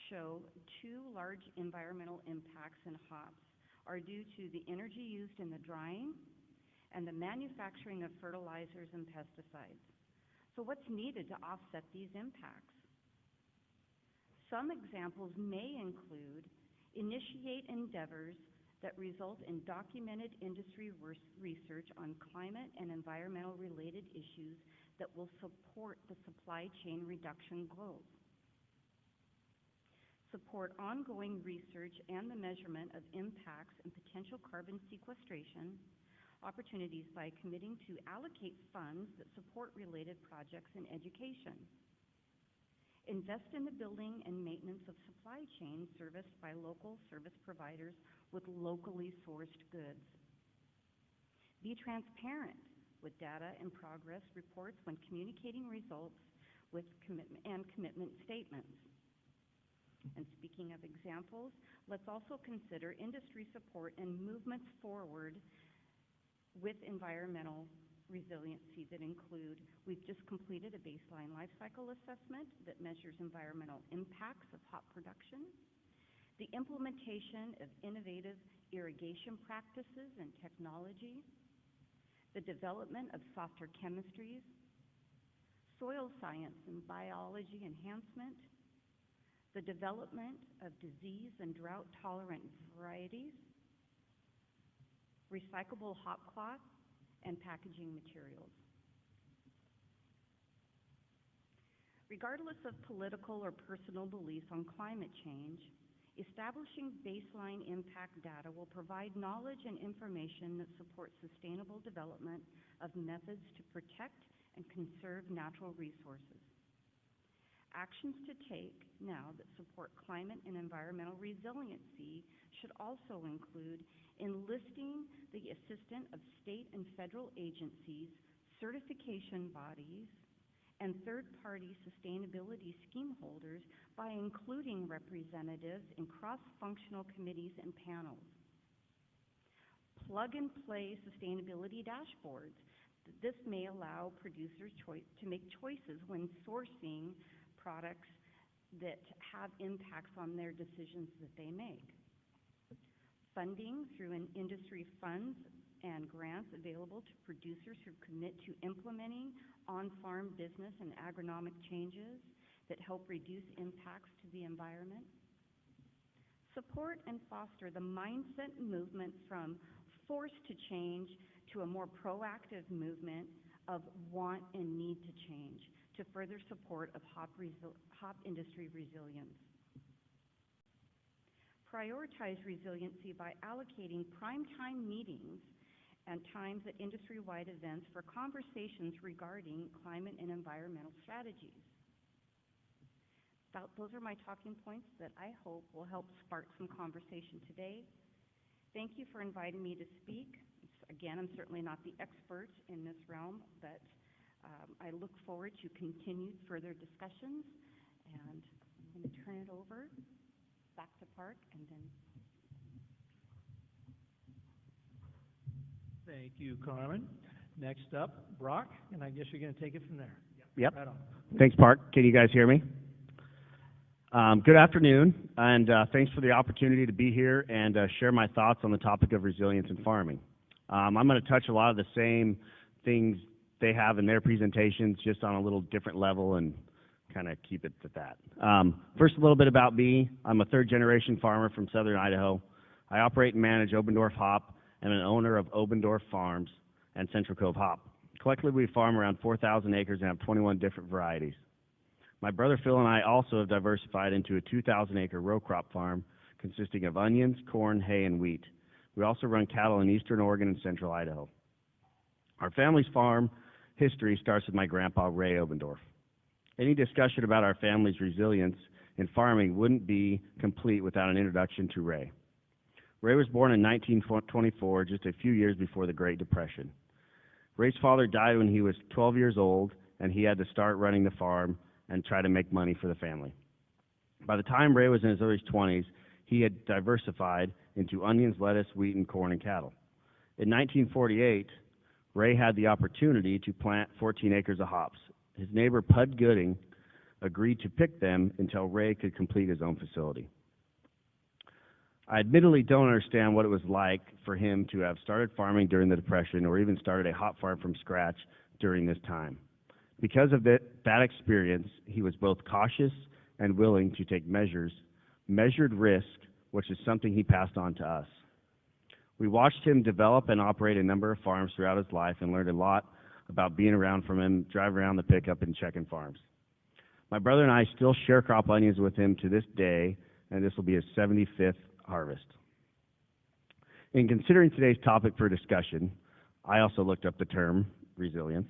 show two large environmental impacts in hops are due to the energy used in the drying and the manufacturing of fertilizers and pesticides. So what's needed to offset these impacts? Some examples may include initiate endeavors that result in documented industry research on climate and environmental related issues that will support the supply chain reduction goals. Support ongoing research and the measurement of impacts and potential carbon sequestration opportunities by committing to allocate funds that support related projects in education. Invest in the building and maintenance of supply chains serviced by local service providers with locally sourced goods. Be transparent with data and progress reports when communicating results with commitment statements. And speaking of examples, let's also consider industry support and movements forward with environmental resiliency that include, we've just completed a baseline life cycle assessment that measures environmental impacts of hop production, the implementation of innovative irrigation practices and technology, the development of softer chemistries, soil science and biology enhancement, the development of disease and drought-tolerant varieties, recyclable hop cloth, and packaging materials. Regardless of political or personal beliefs on climate change, establishing baseline impact data will provide knowledge and information that supports sustainable development of methods to protect and conserve natural resources. Actions to take now that support climate and environmental resiliency should also include enlisting the assistance of state and federal agencies, certification bodies, and third-party sustainability scheme holders by including representatives in cross-functional committees and panels. Plug-and-play sustainability dashboards. This may allow producers to make choices when sourcing products that have impacts on their decisions that they make. Funding through an industry funds and grants available to producers who commit to implementing on-farm business and agronomic changes that help reduce impacts to the environment. Support and foster the mindset movement from force to change to a more proactive movement of want and need to change to further support of hop industry resilience. Prioritize resiliency by allocating prime time meetings and times at industry-wide events for conversations regarding climate and environmental strategies. Those are my talking points that I hope will help spark some conversation today. Thank you for inviting me to speak. again, I'm certainly not the expert in this realm, but I look forward to continued further discussions, and I'm going to turn it over back to Park, and then Thank you, Carmen. Next up, Brock, and I guess you're going to take it from there. Yep. Right on. Thanks, Park. Can you guys hear me? Good afternoon, and thanks for the opportunity to be here and share my thoughts on the topic of resilience in farming. I'm going to touch a lot of the same things they have in their presentations, just on a little different level, and kind of keep it at that. First, a little bit about me. I'm a third-generation farmer from southern Idaho. I operate and manage Obendorf Hop and an owner of Obendorf Farms and Central Cove Hop. Collectively, we farm around 4,000 acres and have 21 different varieties. My brother Phil and I also have diversified into a 2,000-acre row crop farm consisting of onions, corn, hay, and wheat. We also run cattle in eastern Oregon and central Idaho. Our family's farm history starts with my grandpa, Ray Obendorf. Any discussion about our family's resilience in farming wouldn't be complete without an introduction to Ray. Ray was born in 1924, just a few years before the Great Depression. Ray's father died when he was 12 years old, and he had to start running the farm and try to make money for the family. By the time Ray was in his early 20s, he had diversified into onions, lettuce, wheat, and corn and cattle. In 1948, Ray had the opportunity to plant 14 acres of hops. His neighbor, Pud Gooding, agreed to pick them until Ray could complete his own facility. I admittedly don't understand what it was like for him to have started farming during the Depression or even started a hop farm from scratch during this time. Because of that experience, he was both cautious and willing to take measured risk, which is something he passed on to us. We watched him develop and operate a number of farms throughout his life and learned a lot about being around from him, driving around the pickup and checking farms. My brother and I still share crop onions with him to this day, and this will be his 75th harvest. In considering today's topic for discussion, I also looked up the term resilience,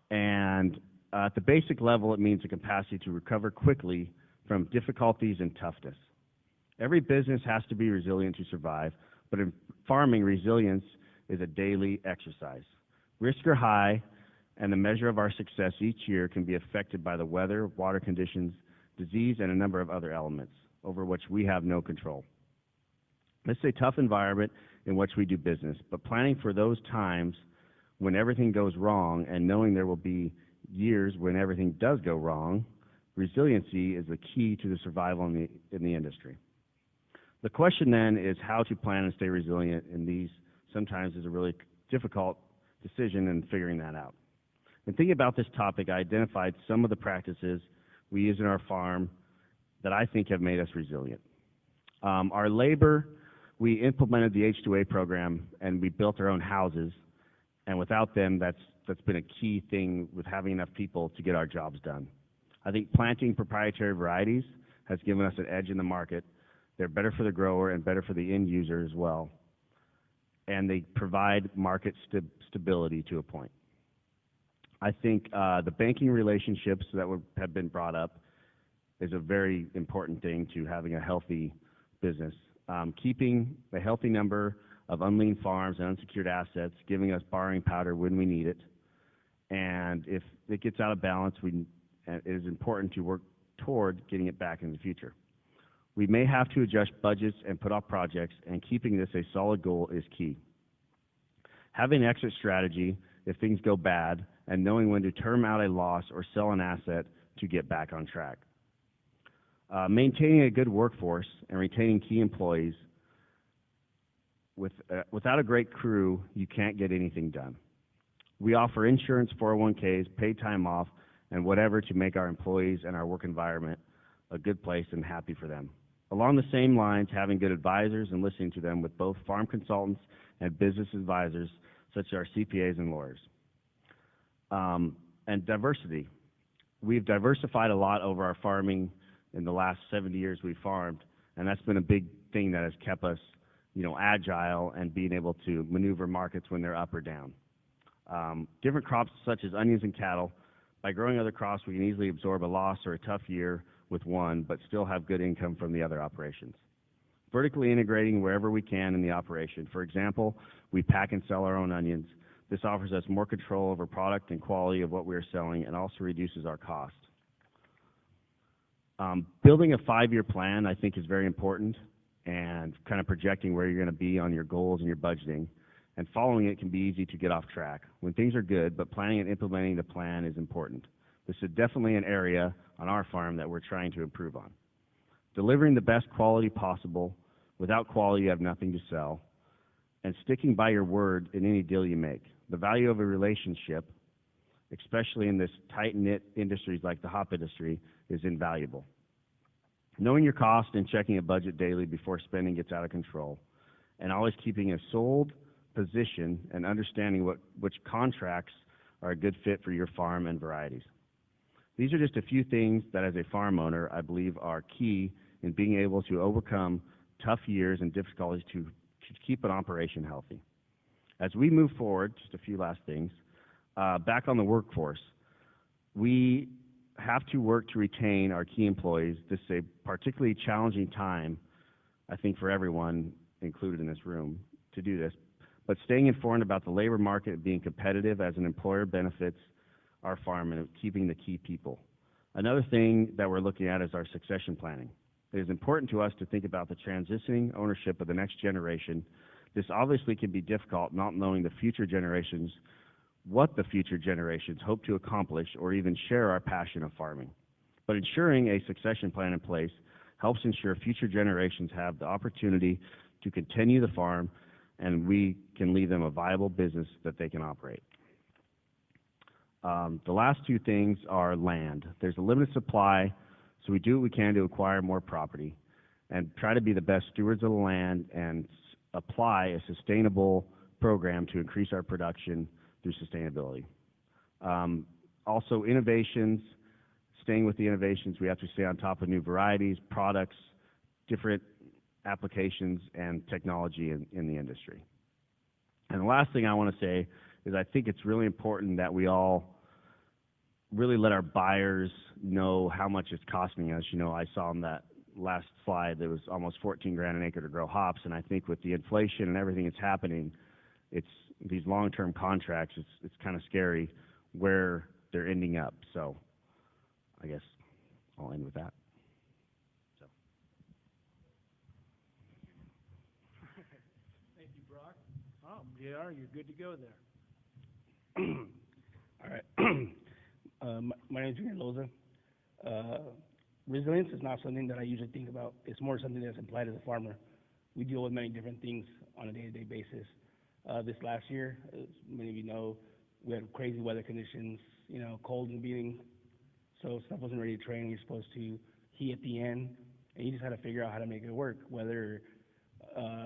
and at the basic level, it means the capacity to recover quickly from difficulties and toughness. Every business has to be resilient to survive, but in farming, resilience is a daily exercise. Risks are high, and the measure of our success each year can be affected by the weather, water conditions, disease, and a number of other elements over which we have no control. This is a tough environment in which we do business, but planning for those times when everything goes wrong and knowing there will be years when everything does go wrong, resiliency is the key to the survival in the industry. The question then is how to plan and stay resilient in these sometimes is a really difficult decision in figuring that out. In thinking about this topic, I identified some of the practices we use in our farm that I think have made us resilient. Our labor, we implemented the H2A program and we built our own houses, and without them, that's been a key thing with having enough people to get our jobs done. I think planting proprietary varieties has given us an edge in the market. They're better for the grower and better for the end user as well, and they provide market stability to a point. I think the banking relationships that have been brought up is a very important thing to having a healthy business. Keeping a healthy number of unlean farms and unsecured assets, giving us borrowing powder when we need it. And if it gets out of balance, it is important to work toward getting it back in the future. We may have to adjust budgets and put off projects, and keeping this a solid goal is key. Having an exit strategy if things go bad, and knowing when to term out a loss or sell an asset to get back on track. Maintaining a good workforce and retaining key employees. Without a great crew, you can't get anything done. We offer insurance, 401ks, paid time off, and whatever to make our employees and our work environment a good place and happy for them. Along the same lines, having good advisors and listening to them with both farm consultants and business advisors, such as our CPAs and lawyers. And diversity. We've diversified a lot over our farming in the last 70 years we've farmed, and that's been a big thing that has kept us, agile and being able to maneuver markets when they're up or down. Different crops such as onions and cattle, by growing other crops, we can easily absorb a loss or a tough year with one, but still have good income from the other operations. vertically integrating wherever we can in the operation. For example, we pack and sell our own onions. This offers us more control over product and quality of what we are selling and also reduces our cost. Building a 5-year plan, I think, is very important, and kind of projecting where you're going to be on your goals and your budgeting. And following it can be easy to get off track when things are good, but planning and implementing the plan is important. This is definitely an area on our farm that we're trying to improve on. Delivering the best quality possible. Without quality, you have nothing to sell. And sticking by your word in any deal you make. The value of a relationship, especially in this tight-knit industries like the hop industry, is invaluable. Knowing your cost and checking a budget daily before spending gets out of control, and always keeping a sold position and understanding which contracts are a good fit for your farm and varieties. These are just a few things that as a farm owner I believe are key in being able to overcome tough years and difficulties to keep an operation healthy. As we move forward, just a few last things, back on the workforce, we have to work to retain our key employees. This is a particularly challenging time, I think, for everyone included in this room to do this. But staying informed about the labor market, being competitive as an employer benefits our farm and keeping the key people. Another thing that we're looking at is our succession planning. It is important to us to think about the transitioning ownership of the next generation. This obviously can be difficult, not knowing what the future generations hope to accomplish or even share our passion of farming. But ensuring a succession plan in place helps ensure future generations have the opportunity to continue the farm, and we can leave them a viable business that they can operate. The last two things are land. There's a limited supply, so we do what we can to acquire more property and try to be the best stewards of the land and apply a sustainable program to increase our production through sustainability. Also, innovations, staying with the innovations, we have to stay on top of new varieties, products, different applications, and technology in the industry. And the last thing I want to say is I think it's really important that we all really let our buyers know how much it's costing us. You know, I saw on that last slide that was almost 14 grand an acre to grow hops, and I think with the inflation and everything that's happening, it's these long-term contracts, it's kind of scary where they're ending up. So I guess I'll end with that. So. Thank you, Brock. Oh, JR, you're good to go there. All right. My name is Junior Loza. Resilience is not something that I usually think about. It's more something that's implied as a farmer. We deal with many different things on a day-to-day basis. This last year, as many of you know, we had crazy weather conditions, cold and beating, so stuff wasn't ready to train. We were supposed to heat at the end, and you just had to figure out how to make it work, whether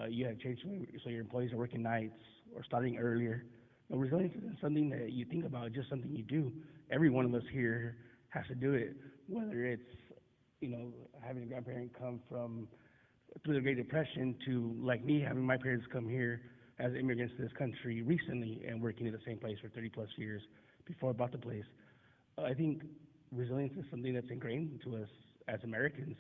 you had changed so your employees are working nights or starting earlier. Resilience isn't something that you think about, it's just something you do. Every one of us here has to do it, whether it's, having a grandparent come through the Great Depression to, like me, having my parents come here as immigrants to this country recently and working at the same place for 30-plus years before I bought the place. I think resilience is something that's ingrained to us as Americans.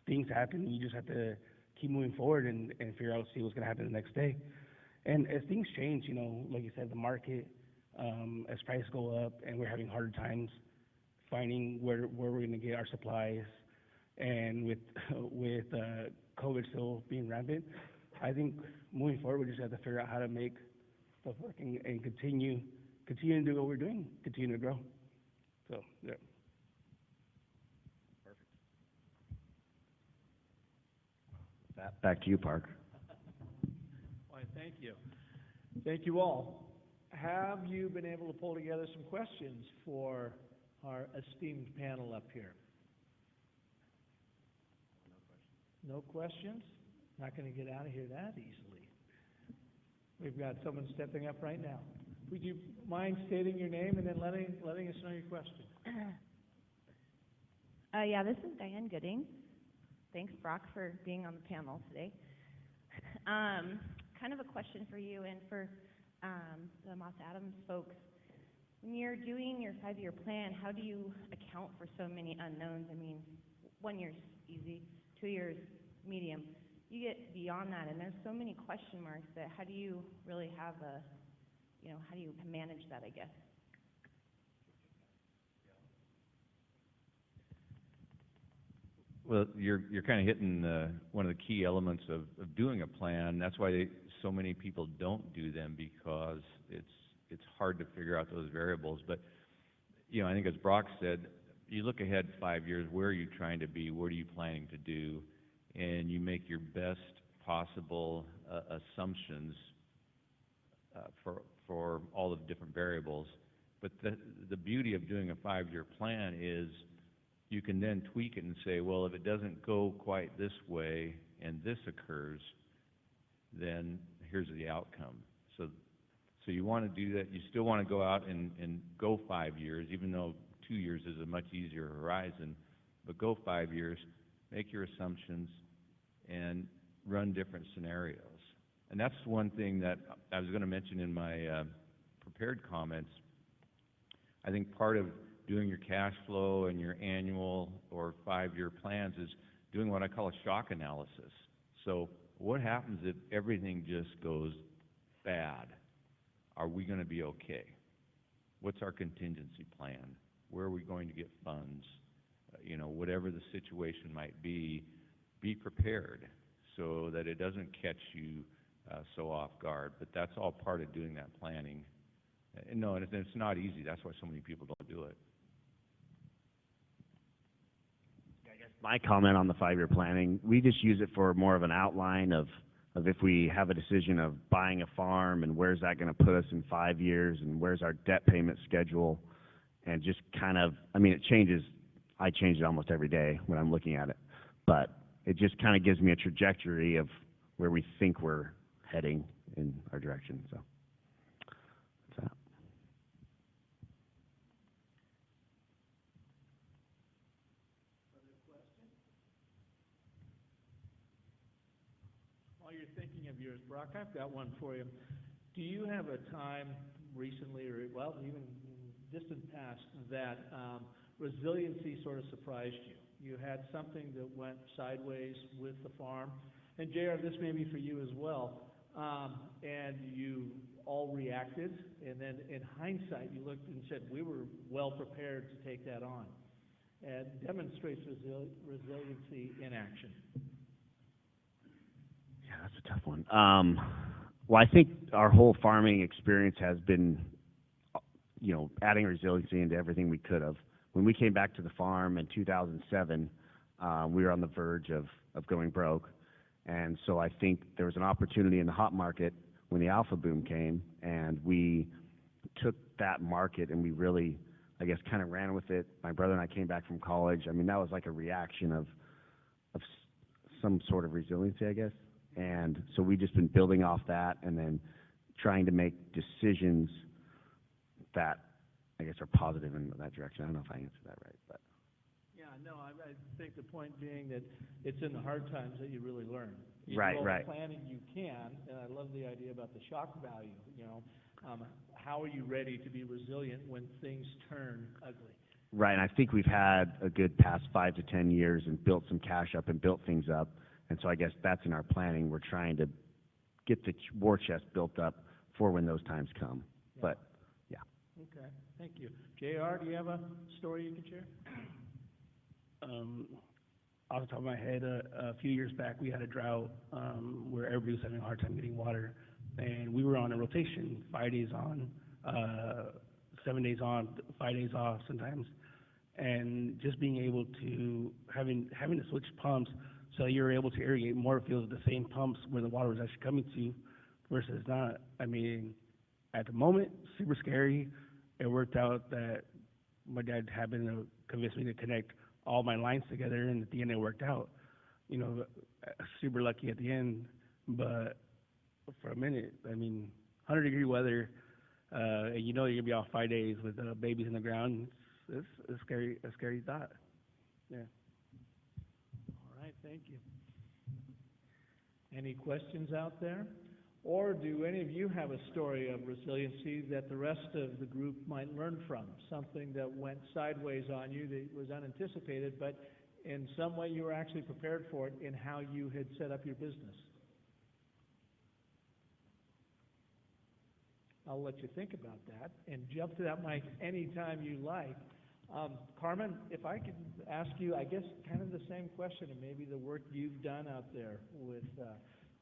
Things happen, you just have to keep moving forward and figure out, see what's going to happen the next day. And as things change, like you said, the market, as prices go up and we're having harder times finding where we're going to get our supplies, and with COVID still being rampant, I think moving forward we just have to figure out how to make stuff work and continue to do what we're doing, continue to grow. So, yeah. Perfect. Back to you, Park. Why, thank you. Thank you all. Have you been able to pull together some questions for our esteemed panel up here? No questions? Not going to get out of here that easily. We've got someone stepping up right now. Would you mind stating your name and then letting us know your question? Yeah, this is Diane Gooding. Thanks, Brock, for being on the panel today. Kind of a question for you and for the Moss Adams folks. When you're doing your 5-year plan, how do you account for so many unknowns? I mean, 1 year's easy, 2 years medium. You get beyond that, and there's so many question marks that how do you really have a, how do you manage that, I guess? Well, you're kind of hitting one of the key elements of doing a plan. That's why so many people don't do them, because it's hard to figure out those variables. But I think as Brock said, you look ahead 5 years. Where are you trying to be? What are you planning to do? And you make your best possible assumptions for all of the different variables. But the beauty of doing a 5-year plan is you can then tweak it and say, well, if it doesn't go quite this way and this occurs, then here's the outcome. So you want to do that. You still want to go out and go 5 years, even though 2 years is a much easier horizon. But go 5 years, make your assumptions, and run different scenarios. And that's one thing that I was going to mention in my prepared comments. I think part of doing your cash flow and your annual or 5-year plans is doing what I call a shock analysis. So what happens if everything just goes bad? Are we going to be okay? What's our contingency plan? Where are we going to get funds? Whatever the situation might be prepared so that it doesn't catch you so off guard. But that's all part of doing that planning. And no, and it's not easy. That's why so many people don't do it. My comment on the 5-year planning, we just use it for more of an outline of if we have a decision of buying a farm and where's that going to put us in 5 years and where's our debt payment schedule, and just kind of, it changes. I change it almost every day when I'm looking at it, but it just kind of gives me a trajectory of where we think we're heading in our direction. So that's that. While you're thinking of yours, Brock, I've got one for you. Do you have a time recently, or even in distant past, that resiliency sort of surprised you? You had something that went sideways with the farm, and JR, this may be for you as well, and you all reacted, and then in hindsight, you looked and said, we were well prepared to take that on. And demonstrates resiliency in action. Yeah, that's a tough one. Well, I think our whole farming experience has been, adding resiliency into everything we could have. When we came back to the farm in 2007, we were on the verge of going broke. And so I think there was an opportunity in the hop market when the alpha boom came, and we took that market and we really, I guess, kind of ran with it. My brother and I came back from college. That was like a reaction of some sort of resiliency, I guess. And so we've just been building off that and then trying to make decisions that, I guess, are positive in that direction. I don't know if I answered that right, but. Yeah, no, I think the point being that it's in the hard times that you really learn. Right. Planning you can, and I love the idea about the shock value, how are you ready to be resilient when things turn ugly? Right, and I think we've had a good past 5 to 10 years and built some cash up and built things up, and so I guess that's in our planning. We're trying to get the war chest built up for when those times come, but, yeah. Okay, thank you. JR, do you have a story you can share? Off the top of my head, a few years back, we had a drought where everybody was having a hard time getting water, and we were on a rotation, 5 days on, 7 days on, 5 days off sometimes, and just being able to having to switch pumps so you're able to irrigate more fields with the same pumps where the water was actually coming to versus not. At the moment, super scary. It worked out that my dad happened to convince me to connect all my lines together, and at the end it worked out. Super lucky at the end, but for a minute, 100-degree weather, and you're gonna be off 5 days with babies in the ground. It's a scary thought. Yeah. All right, thank you. Any questions out there? Or do any of you have a story of resiliency that the rest of the group might learn from? Something that went sideways on you that was unanticipated, but in some way you were actually prepared for it in how you had set up your business? I'll let you think about that and jump to that mic anytime you like. Carmen, if I could ask you, I guess, kind of the same question, and maybe the work you've done out there with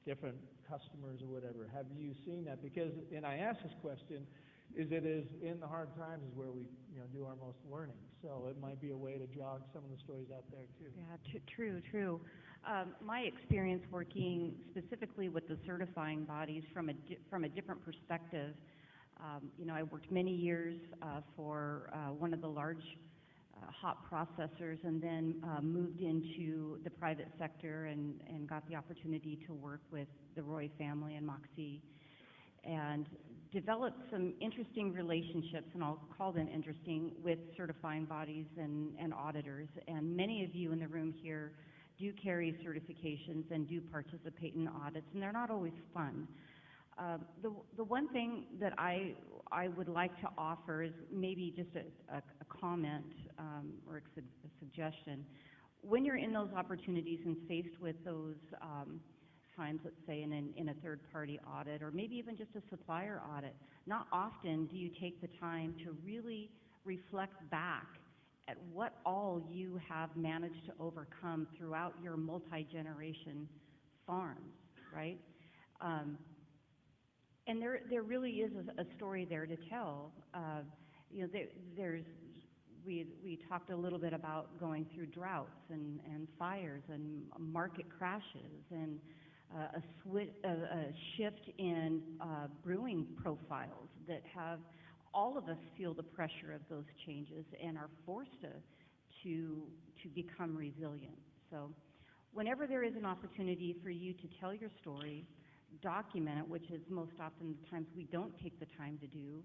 different customers or whatever. Have you seen that? Because, and I ask this question, it is in the hard times is where we, do our most learning. So it might be a way to jog some of the stories out there too. Yeah, true. My experience working specifically with the certifying bodies from a different perspective, I worked many years for one of the large hop processors, and then moved into the private sector and got the opportunity to work with the Roy family and Moxie, and developed some interesting relationships, and I'll call them interesting, with certifying bodies and auditors. And many of you in the room here do carry certifications and do participate in audits, and they're not always fun. The one thing that I would like to offer is maybe just a comment or a suggestion. When you're in those opportunities and faced with those times, let's say in a third-party audit, or maybe even just a supplier audit, not often do you take the time to really reflect back at what all you have managed to overcome throughout your multi-generation farms, right? And there really is a story there to tell. We talked a little bit about going through droughts and fires and market crashes and a shift in brewing profiles that have all of us feel the pressure of those changes and are forced to become resilient. So whenever there is an opportunity for you to tell your story, document it, which is most often the times we don't take the time to do,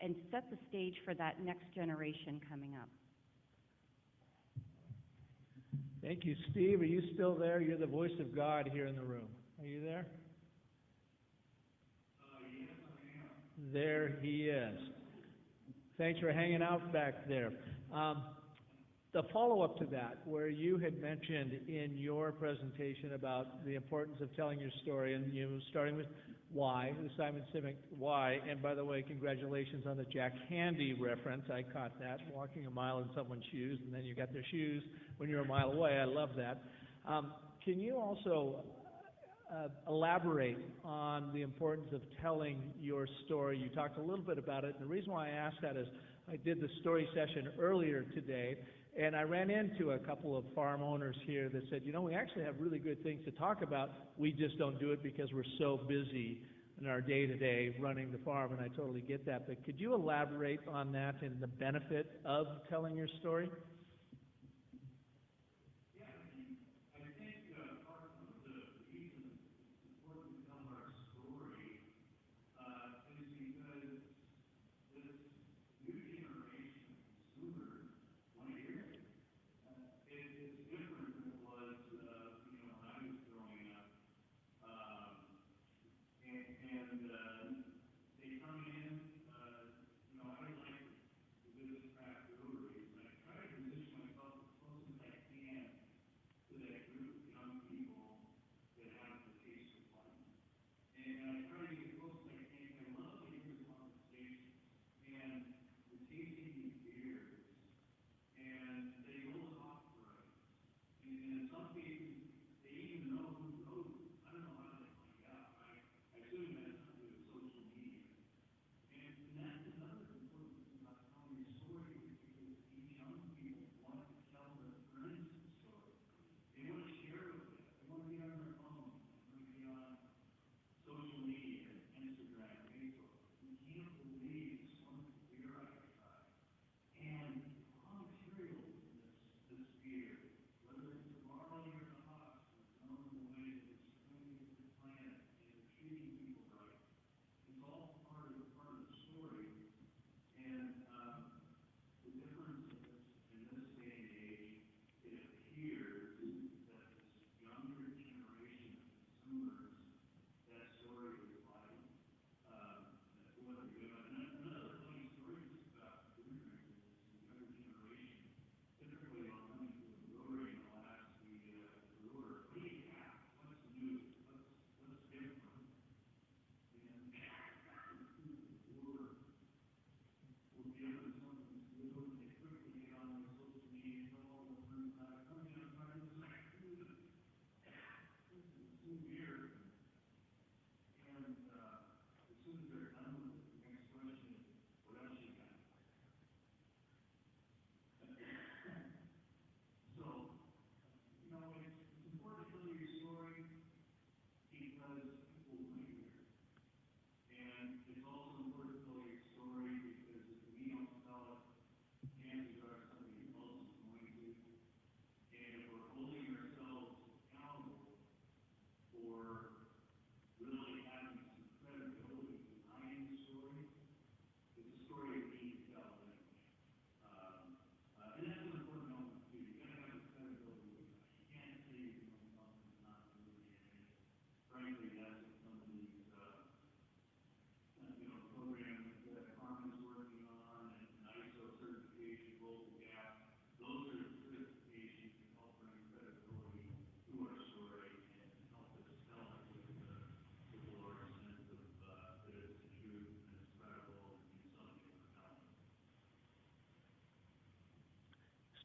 and set the stage for that next generation coming up. Thank you. Steve, are you still there? You're the voice of God here in the room. Are you there? Yes, I am. There he is. Thanks for hanging out back there. The follow-up to that, where you had mentioned in your presentation about the importance of telling your story, and starting with why, the Simon Simic why, and by the way, congratulations on the Jack Handy reference. I caught that, walking a mile in someone's shoes, and then you got their shoes when you're a mile away. I love that. Can you also elaborate on the importance of telling your story? You talked a little bit about it, and the reason why I asked that is I did the story session earlier today, and I ran into a couple of farm owners here that said, we actually have really good things to talk about. We just don't do it because we're so busy in our day-to-day running the farm, and I totally get that. But could you elaborate on that and the benefit of telling your story?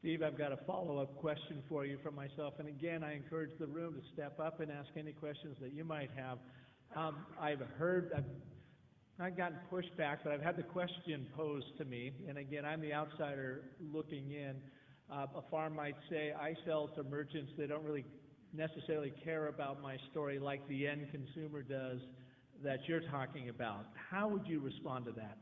Steve, I've got a follow-up question for you from myself, and again, I encourage the room to step up and ask any questions that you might have. I've not gotten pushback, but I've had the question posed to me, and again, I'm the outsider looking in. A farm might say, I sell to merchants, they don't really necessarily care about my story like the end consumer does that you're talking about. How would you respond to that?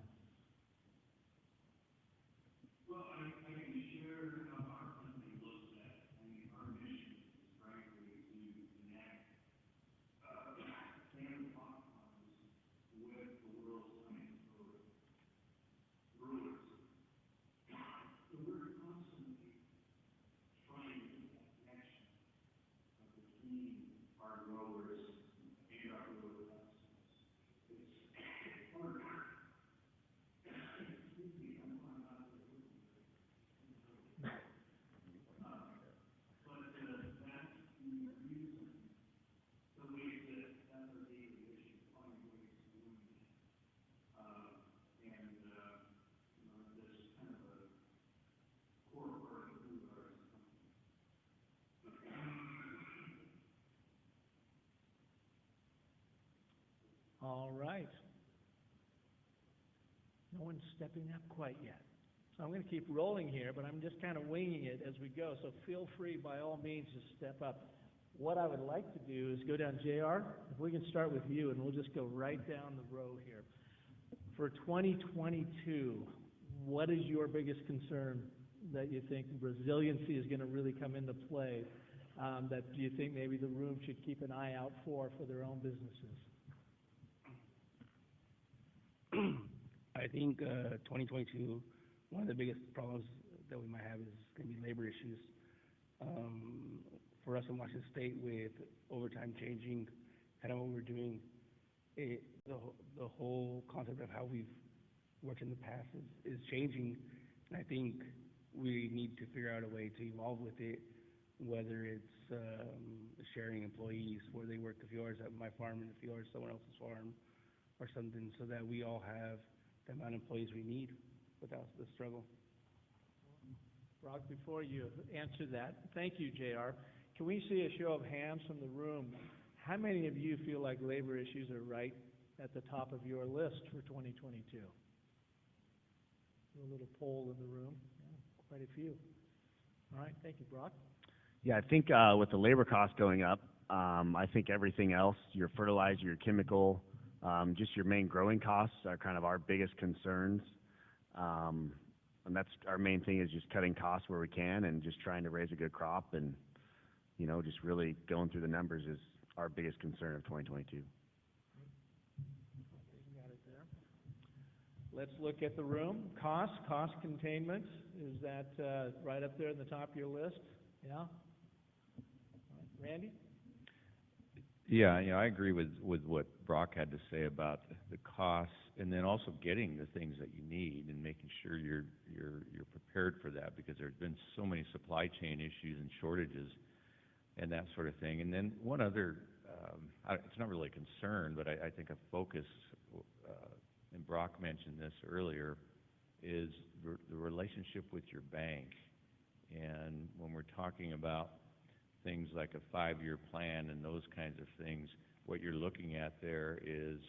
All right. No one's stepping up quite yet. So I'm going to keep rolling here, but I'm just kind of winging it as we go. So feel free, by all means, to step up. What I would like to do is go down, JR, if we can start with you, and we'll just go right down the row here. For 2022, what is your biggest concern that you think resiliency is going to really come into play, that you think maybe the room should keep an eye out for their own businesses? I think 2022, one of the biggest problems that we might have is going to be labor issues. For us in Washington State, with overtime changing, kind of what we're doing, the whole concept of how we've worked in the past is changing, and I think we need to figure out a way to evolve with it, whether it's sharing employees, where they work a few hours at my farm and a few hours at someone else's farm, or something, so that we all have the amount of employees we need without the struggle. Brock, before you answer that, thank you, JR. Can we see a show of hands from the room? How many of you feel like labor issues are right at the top of your list for 2022? A little poll in the room. Yeah, quite a few. All right, thank you, Brock. Yeah, I think with the labor costs going up, I think everything else, your fertilizer, your chemical, just your main growing costs are kind of our biggest concerns. And that's our main thing, is just cutting costs where we can and just trying to raise a good crop, and, you know, just really going through the numbers is our biggest concern of 2022. You got it there. Let's look at the room. Cost containment, is that right up there in the top of your list? Yeah? All right. Randy? Yeah, I agree with what Brock had to say about the costs, and then also getting the things that you need and making sure you're prepared for that, because there's been so many supply chain issues and shortages and that sort of thing. And then one other, it's not really a concern, but I think a focus, and Brock mentioned this earlier, is the relationship with your bank. And when we're talking about things like a 5-year plan and those kinds of things, what you're looking at there is,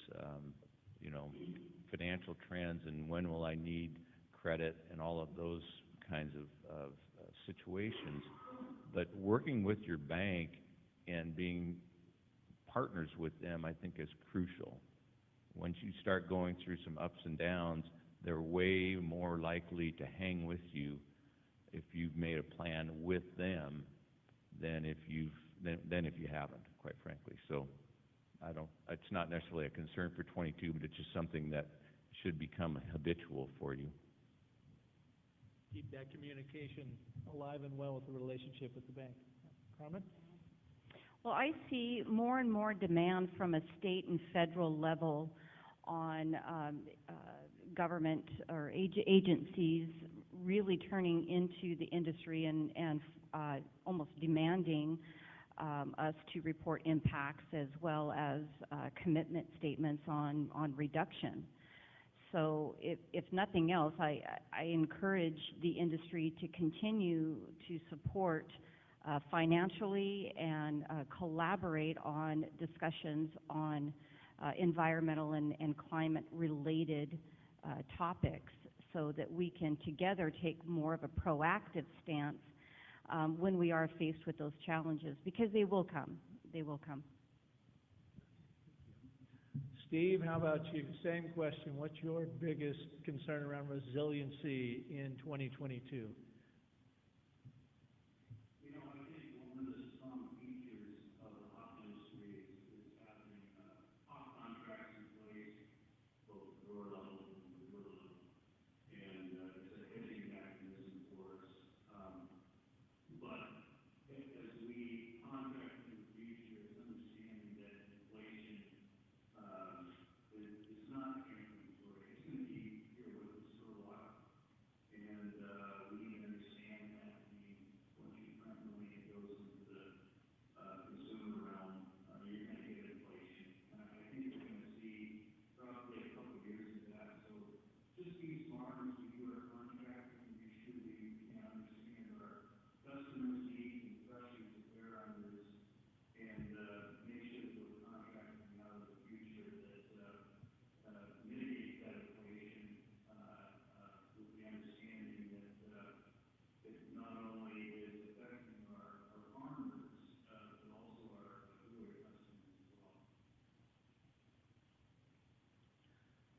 financial trends and when will I need credit and all of those kinds of situations. But working with your bank and being partners with them, I think, is crucial. Once you start going through some ups and downs, they're way more likely to hang with you if you've made a plan with them than if you haven't, quite frankly. So it's not necessarily a concern for 22, but it's just something that should become habitual for you. Keep that communication alive and well with the relationship with the bank. Carmen? Well, I see more and more demand from a state and federal level on government or agencies really turning into the industry and almost demanding us to report impacts, as well as commitment statements on reduction. So if nothing else, I encourage the industry to continue to support financially and collaborate on discussions on environmental and climate-related topics so that we can together take more of a proactive stance when we are faced with those challenges, because they will come. They will come. Steve, how about you? Same question. What's your biggest concern around resiliency in 2022?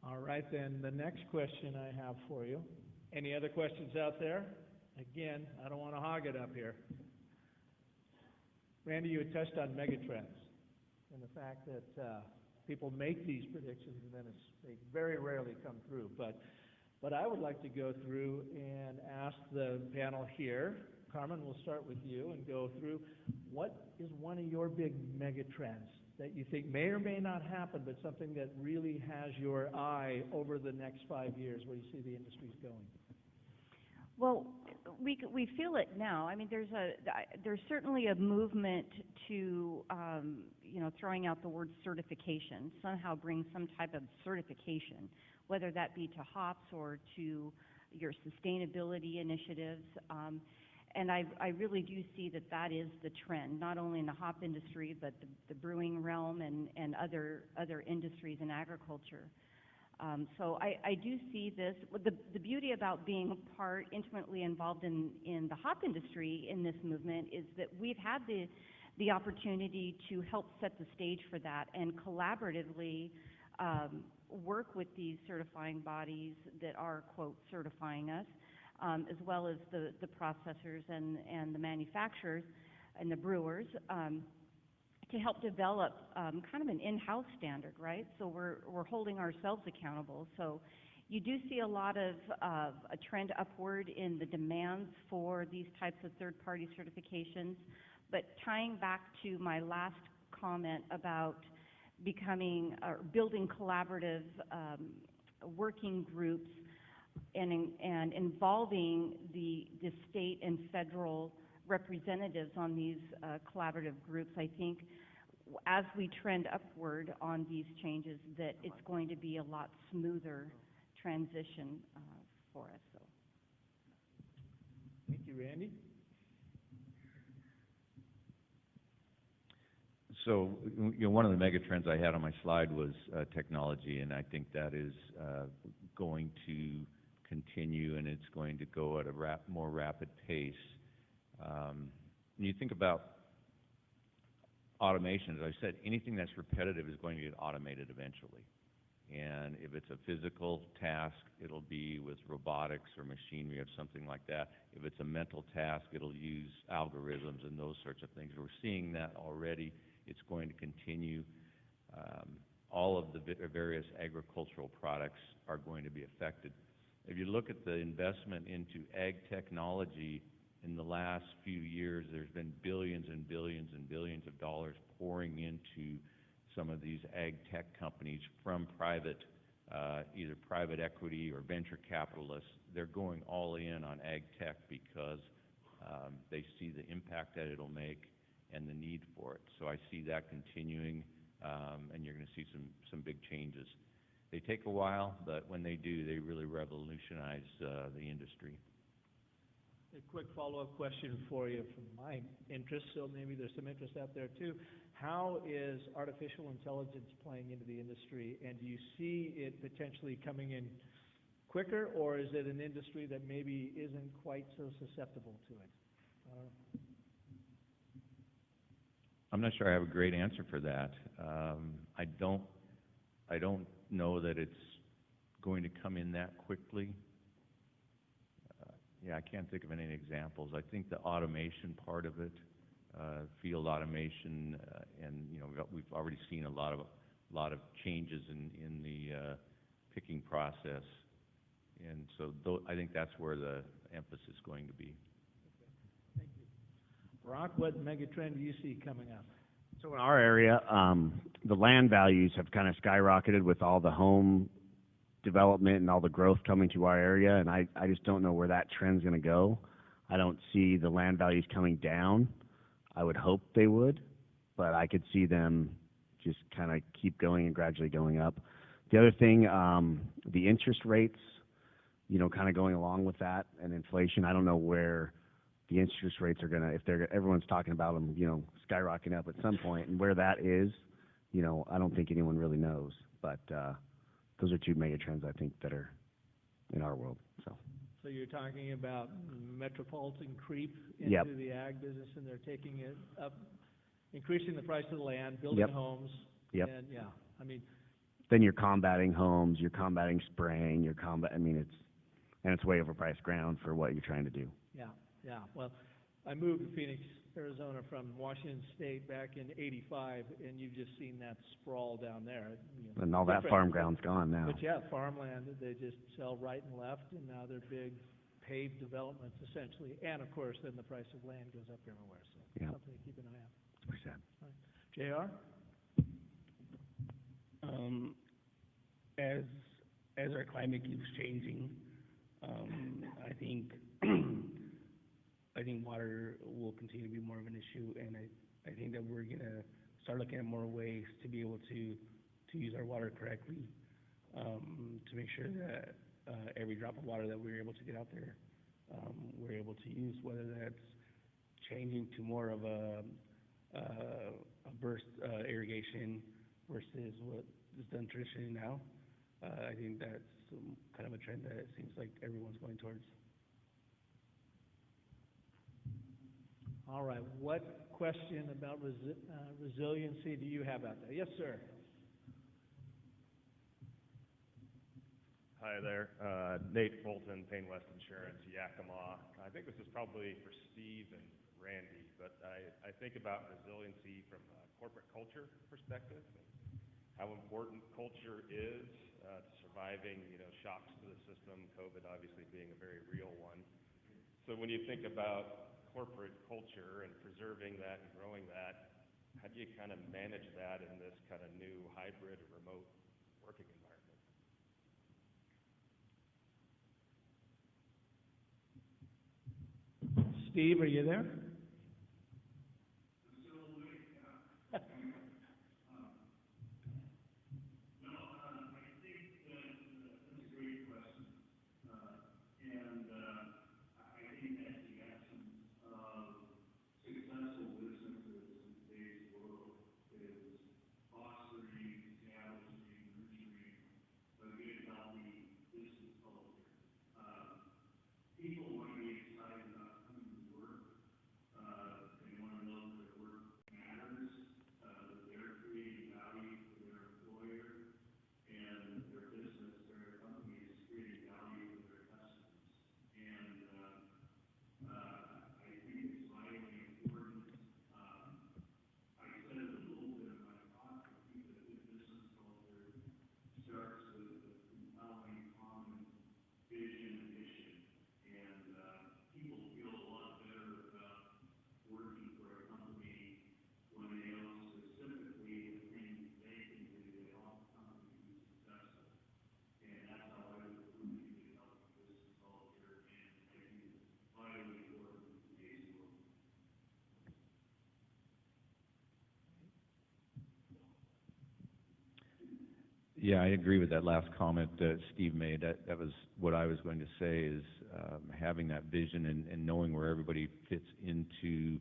All right, then, the next question I have for you. Any other questions out there? Again, I don't want to hog it up here. Randy, you had touched on megatrends and the fact that people make these predictions and then they very rarely come through. But I would like to go through and ask the panel here. Carmen, we'll start with you and go through what is one of your big megatrends that you think may or may not happen, but something that really has your eye over the next 5 years, where you see the industry's going? Well, we feel it now. I mean, there's certainly a movement to throwing out the word certification, somehow bring some type of certification, whether that be to hops or to your sustainability initiatives. And I really do see that is the trend, not only in the hop industry, but the brewing realm and other industries in agriculture. So I do see this. The beauty about being intimately involved in the hop industry in this movement is that we've had the opportunity to help set the stage for that and collaboratively work with these certifying bodies that are, quote, certifying us, as well as the processors and the manufacturers and the brewers, to help develop kind of an in-house standard, right? So we're holding ourselves accountable. So you do see a lot of a trend upward in the demands for these types of third-party certifications. But tying back to my last comment about building collaborative working groups and involving the state and federal representatives on these collaborative groups, I think as we trend upward on these changes, that it's going to be a lot smoother transition for us. So. Thank you, Randy. So, one of the mega trends I had on my slide was technology, and I think that is going to continue, and it's going to go at a more rapid pace. When you think about automation, as I said, anything that's repetitive is going to get automated eventually. And if it's a physical task, it'll be with robotics or machinery or something like that. If it's a mental task, it'll use algorithms and those sorts of things. We're seeing that already. It's going to continue. All of the various agricultural products are going to be affected. If you look at the investment into ag technology in the last few years, there's been billions and billions and billions of dollars pouring into some of these ag tech companies from either private equity or venture capitalists. They're going all in on ag tech because they see the impact that it'll make and the need for it. So I see that continuing, and you're going to see some big changes. They take a while, but when they do, they really revolutionize the industry. A quick follow-up question for you from my interest, so maybe there's some interest out there too. How is artificial intelligence playing into the industry, and do you see it potentially coming in quicker, or is it an industry that maybe isn't quite so susceptible to it? I'm not sure I have a great answer for that. I don't know that it's going to come in that quickly. Yeah, I can't think of any examples. I think the automation part of it, field automation, and we've already seen a lot of changes in the picking process, and so I think that's where the emphasis is going to be. Thank you. Brock, what megatrend do you see coming up? So in our area, the land values have kind of skyrocketed with all the home development and all the growth coming to our area, and I just don't know where that trend's going to go. I don't see the land values coming down. I would hope they would, but I could see them just kind of keep going and gradually going up. The other thing, the interest rates, kind of going along with that, and inflation. I don't know where the interest rates are going to, everyone's talking about them, skyrocketing up at some point, and where that is, I don't think anyone really knows, but those are two mega trends I think that are in our world. So you're talking about metropolitan creep Yep. into the ag business, and they're taking it up, increasing the price of the land, building Yep. homes. Yep. And yeah, I mean, Then you're combating homes, you're combating spraying, it's way overpriced ground for what you're trying to do. yeah. Well, I moved to Phoenix, Arizona from Washington State back in '85, and you've just seen that sprawl down there. And all that Different. farm ground's gone now. But yeah, farmland, they just sell right and left, and now they're big paved developments essentially. And of course, then the price of land goes up everywhere, so Yeah. something to keep an eye on. It's pretty sad. JR? As our climate keeps changing, I think water will continue to be more of an issue, and I think that we're gonna start looking at more ways to be able to use our water correctly, to make sure that every drop of water that we're able to get out there, we're able to use, whether that's changing to more of a burst irrigation versus what is done traditionally now. I think that's kind of a trend that it seems like everyone's going towards. All right, what question about resiliency do you have out there? Yes, sir. Hi there, Nate Fulton, Payne West Insurance, Yakima. I think this is probably for Steve and Randy, but I think about resiliency from a corporate culture perspective, and how important culture is to surviving, shocks to the system, COVID obviously being a very real one. So when you think about corporate culture and preserving that and growing that, how do you kind of manage that in this kind of new hybrid or remote working environment? Steve, are you there? Yeah, I agree with that last comment that Steve made. That was what I was going to say is having that vision and knowing where everybody fits into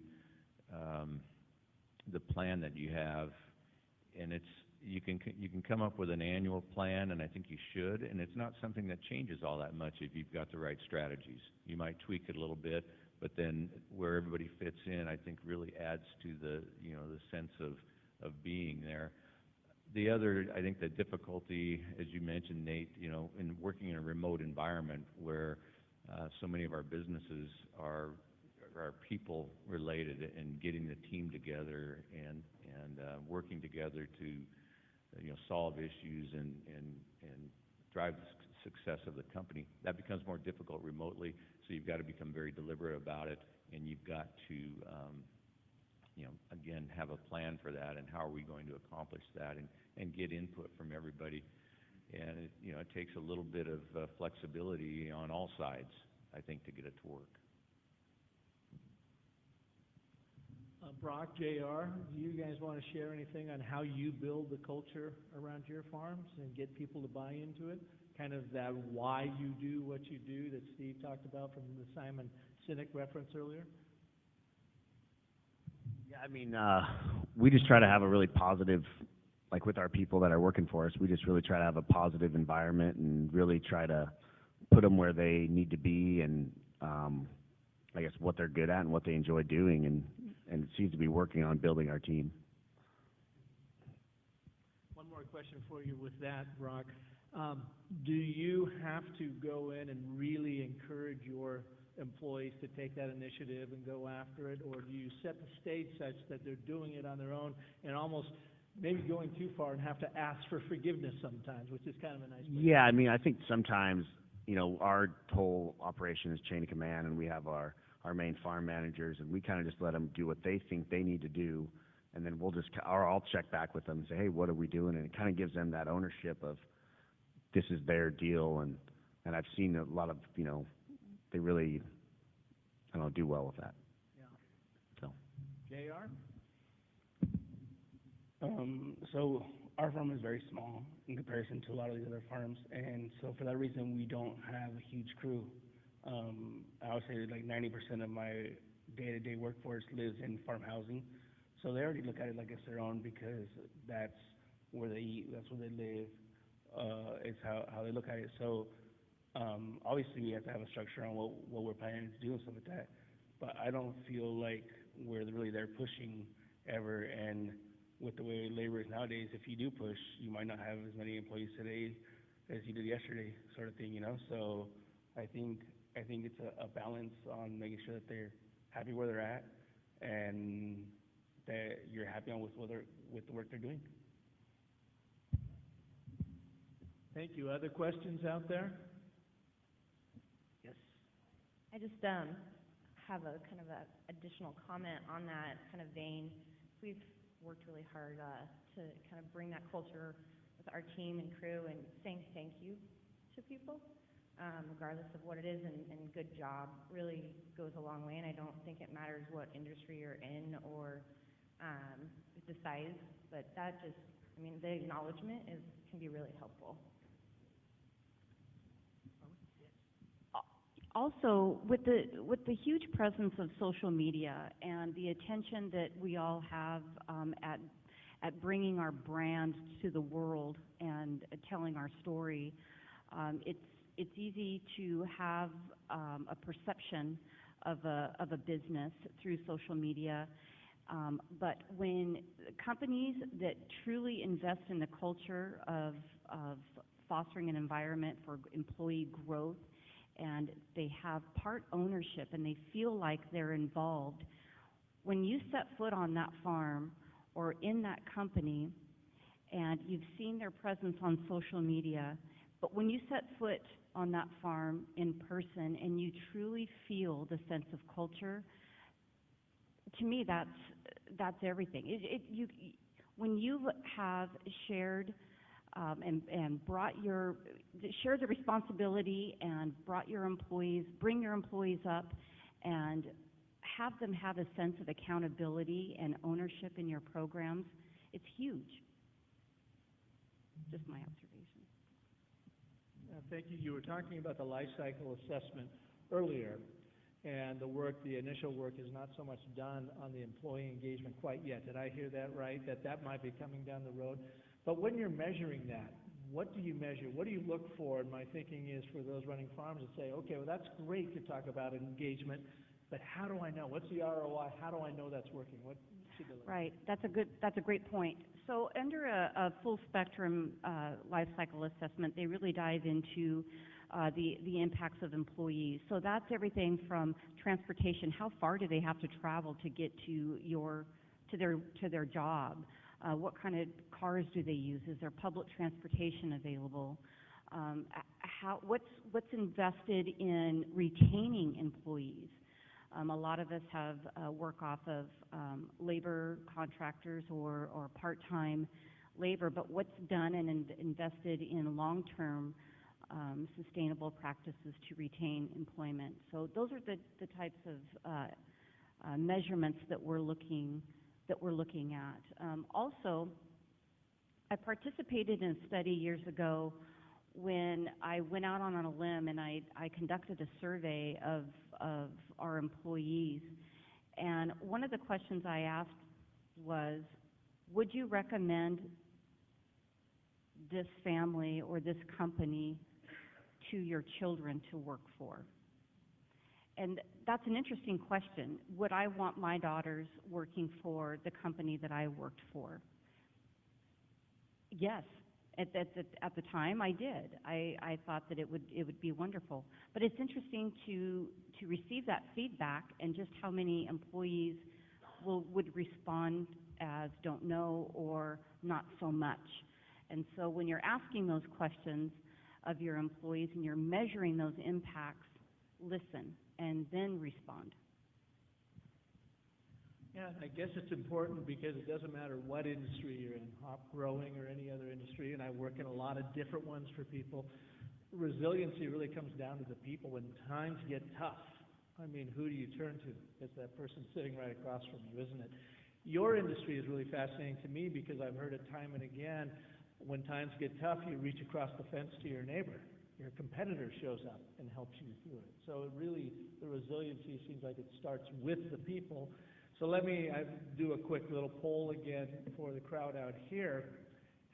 the plan that you have. And you can come up with an annual plan, and I think you should, and it's not something that changes all that much if you've got the right strategies. You might tweak it a little bit, but then where everybody fits in, I think really adds to the sense of being there. The other, I think the difficulty, as you mentioned, Nate, in working in a remote environment where so many of our businesses are people related, and getting the team together and working together to solve issues and drive the success of the company, that becomes more difficult remotely. So you've got to become very deliberate about it, and you've got to again, have a plan for that, and how are we going to accomplish that, and get input from everybody. And it takes a little bit of flexibility on all sides, I think, to get it to work. Brock, JR, do you guys want to share anything on how you build the culture around your farms and get people to buy into it? Kind of that why you do what you do that Steve talked about from the Simon Sinek reference earlier? Yeah, I mean, we just try to have a really positive, like with our people that are working for us, we just really try to have a positive environment and really try to put them where they need to be, and I guess what they're good at and what they enjoy doing, and it seems to be working on building our team. One more question for you with that, Brock. Do you have to go in and really encourage your employees to take that initiative and go after it, or do you set the stage such that they're doing it on their own and almost maybe going too far and have to ask for forgiveness sometimes, which is kind of a nice place? Yeah, I mean, I think sometimes, our whole operation is chain of command, and we have our main farm managers, and we kind of just let them do what they think they need to do, and then I'll check back with them and say, hey, what are we doing? And it kind of gives them that ownership of this is their deal, and I've seen a lot of, they really, do well with that. Yeah. So. JR? So our farm is very small in comparison to a lot of the other farms, and so for that reason, we don't have a huge crew. I would say like 90% of my day-to-day workforce lives in farm housing, so they already look at it like it's their own, because that's where they eat, that's where they live. It's how they look at it. So obviously we have to have a structure on what we're planning to do and stuff like that, but I don't feel like we're really there pushing ever. And with the way labor is nowadays, if you do push, you might not have as many employees today as you did yesterday, sort of thing, So I think it's a balance on making sure that they're happy where they're at, and that you're happy with the work they're doing. Thank you. Other questions out there? Yes. I just have a kind of a additional comment on that kind of vein. We've worked really hard to kind of bring that culture with our team and crew, and saying thank you to people, regardless of what it is, and good job really goes a long way. And I don't think it matters what industry you're in or the size, but that just, the acknowledgement can be really helpful. Also, with the huge presence of social media and the attention that we all have at bringing our brand to the world and telling our story, it's easy to have a perception of a business through social media. But when companies that truly invest in the culture of fostering an environment for employee growth, and they have part ownership and they feel like they're involved, when you set foot on that farm or in that company and you've seen their presence on social media, but when you set foot on that farm in person and you truly feel the sense of culture, to me that's everything. When you have shared and shared the responsibility and bring your employees up and have them have a sense of accountability and ownership in your programs, it's huge. Just my observation. Thank you. You were talking about the life cycle assessment earlier, and the initial work is not so much done on the employee engagement quite yet. Did I hear that right? That might be coming down the road? But when you're measuring that, what do you measure? What do you look for? And my thinking is for those running farms to say, okay, well, that's great to talk about engagement, but how do I know? What's the ROI? How do I know that's working? What should they look for? Right, that's a great point. So under a full spectrum life cycle assessment, they really dive into the impacts of employees. So that's everything from transportation. How far do they have to travel to get to their job? What kind of cars do they use? Is there public transportation available? What's invested in retaining employees? A lot of us have work off of labor contractors or part-time labor, but what's done and invested in long-term sustainable practices to retain employment? So those are the types of measurements that we're looking at. Also, I participated in a study years ago when I went out on a limb and I conducted a survey of our employees. And one of the questions I asked was, would you recommend this family or this company to your children to work for? And that's an interesting question. Would I want my daughters working for the company that I worked for? Yes. At the time, I did. I thought that it would be wonderful. But it's interesting to receive that feedback and just how many employees would respond as don't know or not so much. And so when you're asking those questions of your employees and you're measuring those impacts, listen and then respond. Yeah, I guess it's important because it doesn't matter what industry you're in, hop growing or any other industry, and I work in a lot of different ones for people. Resiliency really comes down to the people. When times get tough, I mean, who do you turn to? It's that person sitting right across from you, isn't it? Your industry is really fascinating to me because I've heard it time and again. When times get tough, you reach across the fence to your neighbor. Your competitor shows up and helps you through it. So it really, the resiliency seems like it starts with the people. So let me do a quick little poll again for the crowd out here.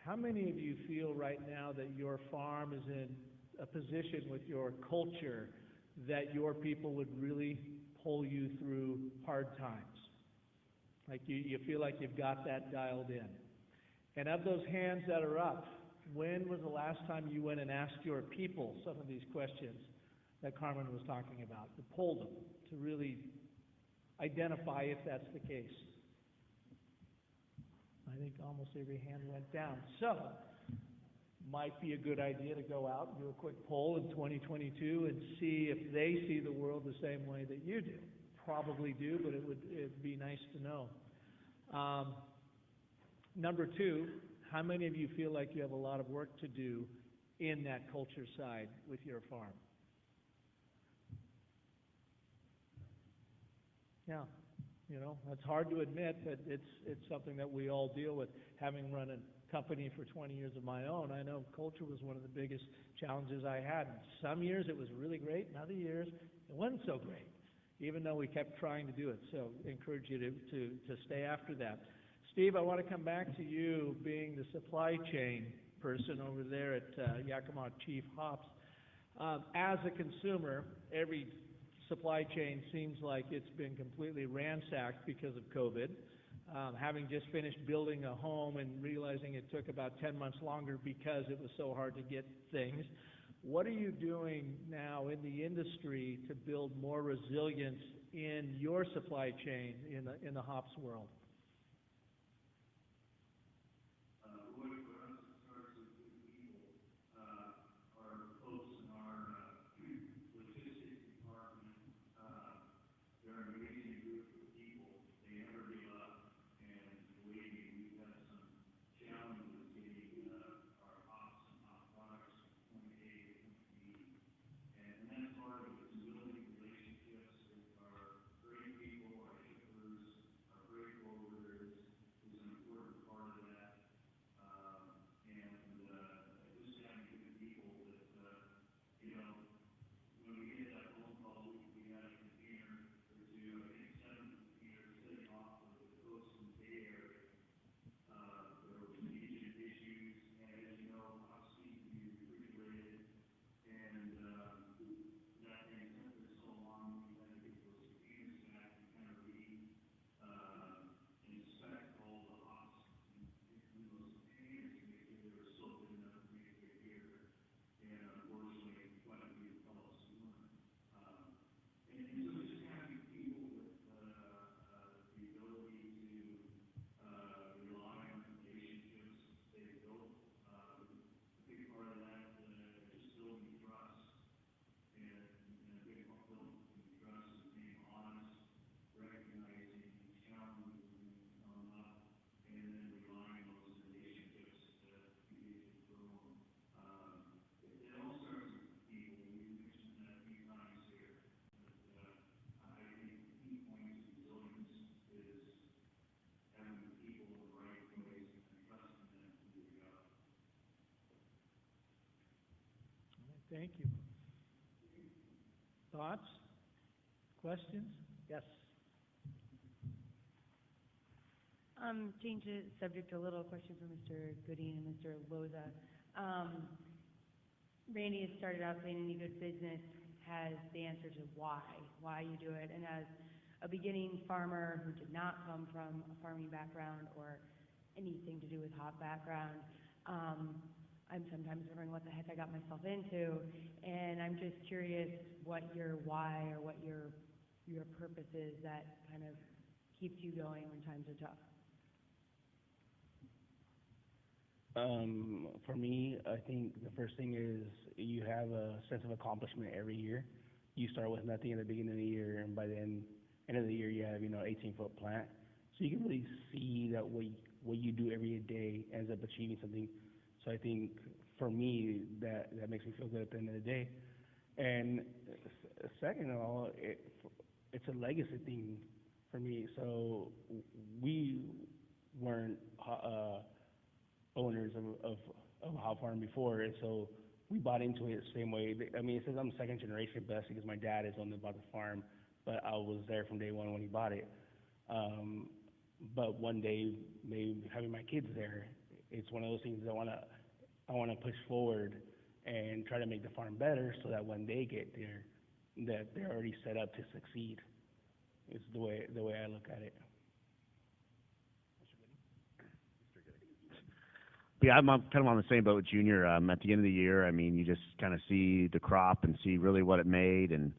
How many of you feel right now that your farm is in a position with your culture that your people would really pull you through hard times? Like you feel like you've got that dialed in? And of those hands that are up, when was the last time you went and asked your people some of these questions that Carmen was talking about, to poll them, to really identify if that's the case? I think almost every hand went down. So, might be a good idea to go out and do a quick poll in 2022 and see if they see the world the same way that you do. Probably do, but it'd be nice to know. Number two, how many of you feel like you have a lot of work to do in that culture side with your farm? Yeah, you know, that's hard to admit, but it's something that we all deal with. Having run a company for 20 years of my own, I know culture was one of the biggest challenges I had. Some years it was really great, and other years it wasn't so great, even though we kept trying to do it. So I encourage you to stay after that. Steve, I want to come back to you, being the supply chain person over there at Yakima Chief Hops. As a consumer, every supply chain seems like it's been completely ransacked because of COVID. Having just finished building a home and realizing it took about 10 months longer because it was so hard to get things. What are you doing now in the industry to build more resilience in your supply chain in the hops world? Thank you. Thoughts? Questions? Yes. Change the subject a little. Question for Mr. Gooding and Mr. Loza. Randy has started out saying any good business has the answer to why you do it. And as a beginning farmer who did not come from a farming background or anything to do with hop background, I'm sometimes wondering what the heck I got myself into. And I'm just curious what your why or what your purpose is that kind of keeps you going when times are tough. For me, I think the first thing is you have a sense of accomplishment every year. You start with nothing at the beginning of the year, and by the end of the year, you have 18-foot plant. So you can really see that what you do every day ends up achieving something. So I think for me, that makes me feel good at the end of the day. And second of all, it's a legacy thing for me. So we weren't owners of Hop Farm before, and so we bought into it the same way. I mean, it says I'm second generation best because my dad is on the farm, but I was there from day one when he bought it. But one day, maybe having my kids there, it's one of those things that I want to push forward and try to make the farm better so that when they get there, that they're already set up to succeed. It's the way I look at it. Yeah, I'm kind of on the same boat with Junior. At the end of the year, I mean, you just kind of see the crop and see really what it made and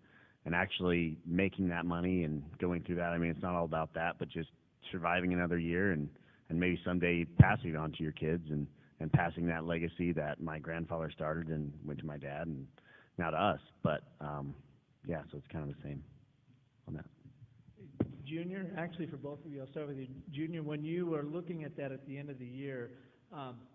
actually making that money and going through that. I mean, it's not all about that, but just surviving another year and maybe someday passing it on to your kids and passing that legacy that my grandfather started and went to my dad and now to us. But, yeah, so it's kind of the same on that. Junior, actually for both of you, I'll start with you. Junior, when you were looking at that at the end of the year,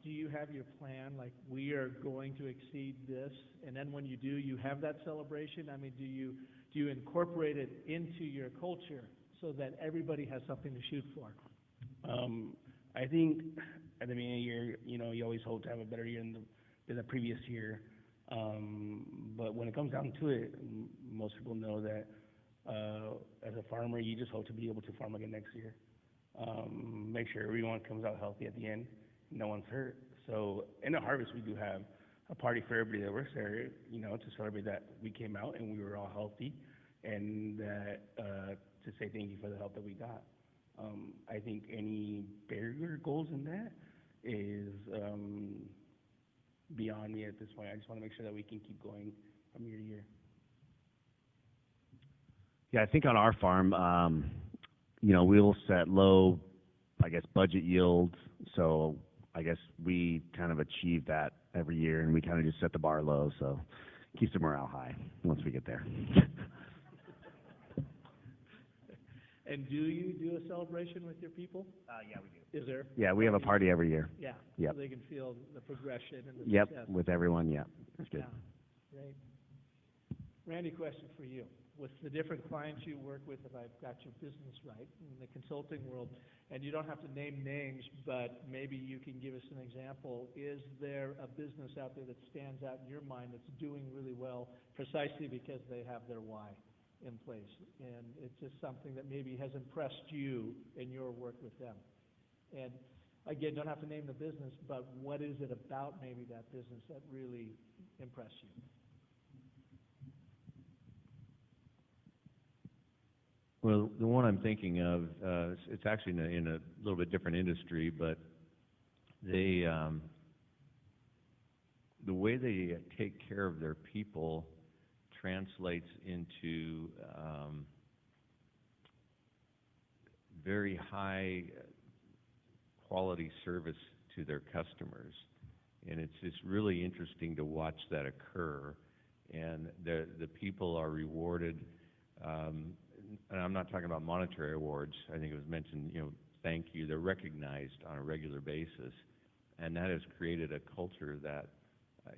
do you have your plan, like we are going to exceed this, and then when you do, you have that celebration? I mean, do you incorporate it into your culture so that everybody has something to shoot for? I think at the beginning of the year, you always hope to have a better year than the previous year. But when it comes down to it, most people know that as a farmer, you just hope to be able to farm again next year. Make sure everyone comes out healthy at the end. No one's hurt. So in the harvest, we do have a party for everybody that works there, to celebrate that we came out and we were all healthy, and that to say thank you for the help that we got. I think any bigger goals in that is beyond me at this point. I just want to make sure that we can keep going from year to year. Yeah, I think on our farm, we'll set low, budget yields. So I guess we kind of achieve that every year, and we kind of just set the bar low, so it keeps the morale high once we get there. And do you do a celebration with your people? Yeah, we do. Is there? Yeah, we have a party every year. Yeah. Yep. So they can feel the progression and the Yep, success. with everyone, yeah. That's good. Yeah, great. Randy, question for you. With the different clients you work with, if I've got your business right, in the consulting world, and you don't have to name names, but maybe you can give us an example. Is there a business out there that stands out in your mind that's doing really well precisely because they have their why in place? And it's just something that maybe has impressed you in your work with them. And again, don't have to name the business, but what is it about maybe that business that really impressed you? Well, the one I'm thinking of, it's actually in a little bit different industry, but they, the way they take care of their people translates into very high quality service to their customers. And it's really interesting to watch that occur. And the people are rewarded. And I'm not talking about monetary awards. I think it was mentioned, thank you. They're recognized on a regular basis. And that has created a culture that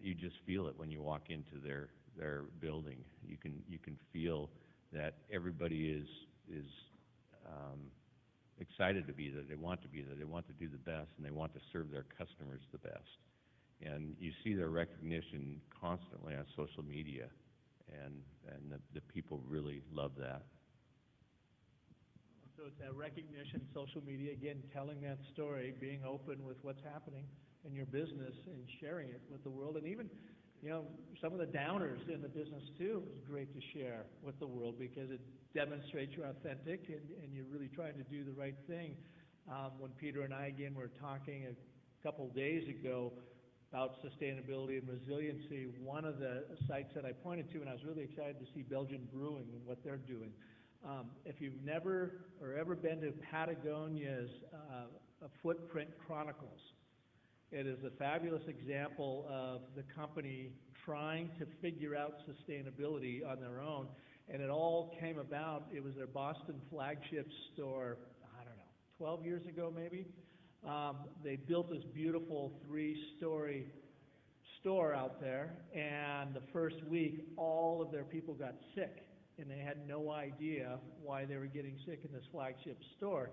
you just feel it when you walk into their building. You can feel that everybody is excited to be there. They want to be there. They want to do the best, and they want to serve their customers the best. And you see their recognition constantly on social media, and the people really love that. So it's that recognition, social media, again, telling that story, being open with what's happening in your business and sharing it with the world. And even, some of the downers in the business too is great to share with the world because it demonstrates you're authentic and you're really trying to do the right thing. When Peter and I, again, were talking a couple days ago about sustainability and resiliency, one of the sites that I pointed to, and I was really excited to see Belgian Brewing and what they're doing. If you've never or ever been to Patagonia's Footprint Chronicles, it is a fabulous example of the company trying to figure out sustainability on their own. And it all came about, it was their Boston flagship store, 12 years ago maybe. They built this beautiful 3-story store out there, and the first week, all of their people got sick, and they had no idea why they were getting sick in this flagship store.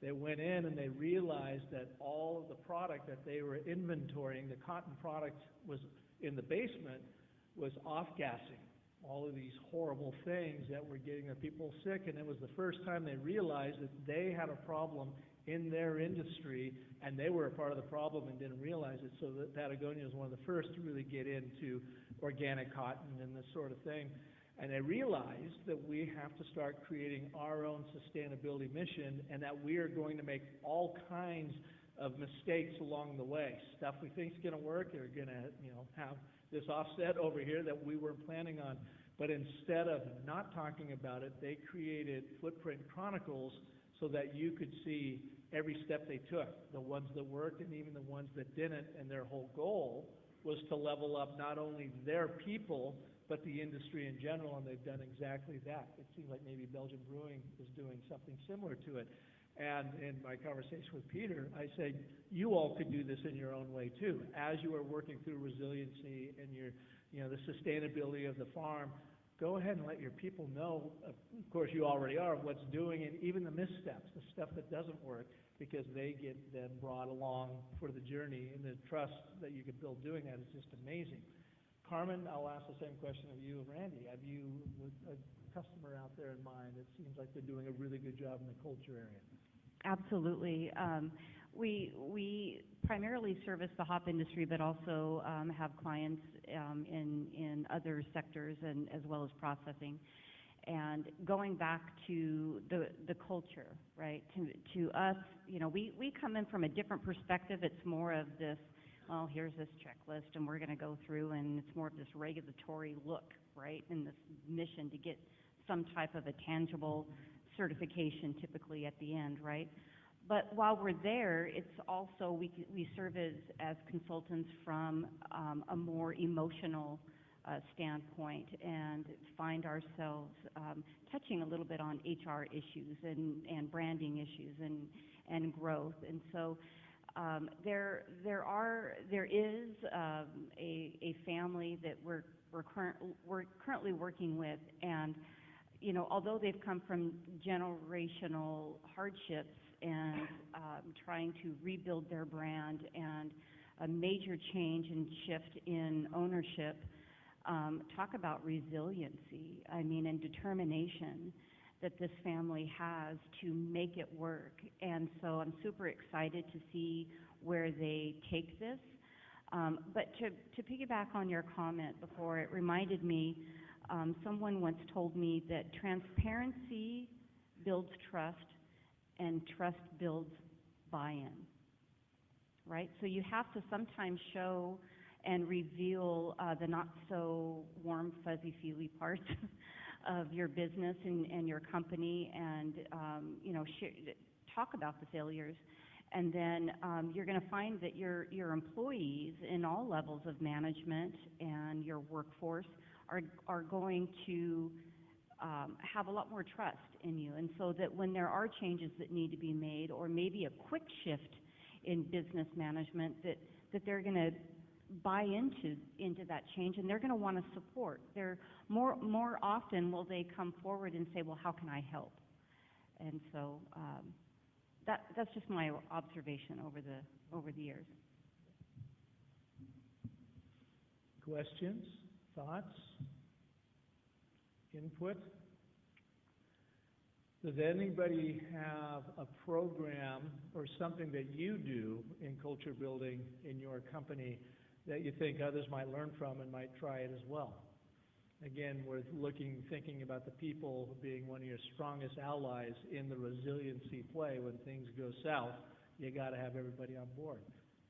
They went in and they realized that all of the product that they were inventorying, the cotton product was in the basement, was off-gassing. All of these horrible things that were getting the people sick, and it was the first time they realized that they had a problem in their industry, and they were a part of the problem and didn't realize it. So that Patagonia was one of the first to really get into organic cotton and this sort of thing. And they realized that we have to start creating our own sustainability mission, and that we are going to make all kinds of mistakes along the way. Stuff we think is going to work, they're going to, have this offset over here that we weren't planning on. But instead of not talking about it, they created Footprint Chronicles so that you could see every step they took, the ones that worked and even the ones that didn't. And their whole goal was to level up not only their people, but the industry in general, and they've done exactly that. It seems like maybe Belgian Brewing is doing something similar to it. And in my conversation with Peter, I said, you all could do this in your own way too. As you are working through resiliency and the sustainability of the farm, go ahead and let your people know, of course you already are, what's doing, and even the missteps, the stuff that doesn't work, because they get then brought along for the journey, and the trust that you can build doing that is just amazing. Carmen, I'll ask the same question of you and Randy. Have you a customer out there in mind? It seems like they're doing a really good job in the culture area. Absolutely. We primarily service the hop industry, but also have clients in other sectors and as well as processing. And going back to the culture, right? To us, we come in from a different perspective. It's more of this, well, here's this checklist, and we're going to go through, and it's more of this regulatory look, right? And this mission to get some type of a tangible certification typically at the end, right? But while we're there, it's also, we serve as consultants from a more emotional standpoint, and find ourselves touching a little bit on HR issues and branding issues and growth. And so there is a family that we're currently working with, and although they've come from generational hardships and trying to rebuild their brand and a major change and shift in ownership, talk about resiliency, and determination that this family has to make it work. And so I'm super excited to see where they take this. But to piggyback on your comment before, it reminded me, someone once told me that transparency builds trust and trust builds buy-in, right? So you have to sometimes show and reveal the not so warm, fuzzy, feely parts of your business and your company, and talk about the failures. And then you're going to find that your employees in all levels of management and your workforce are going to have a lot more trust in you. And so that when there are changes that need to be made, or maybe a quick shift in business management, that they're going to buy into that change, and they're going to want to support. They're more often will they come forward and say, well, how can I help? And so that's just my observation over the years. questions, thoughts, input? Does anybody have a program or something that you do in culture building in your company that you think others might learn from and might try it as well? Again, we're thinking about the people being one of your strongest allies in the resiliency play. When things go south, you got to have everybody on board.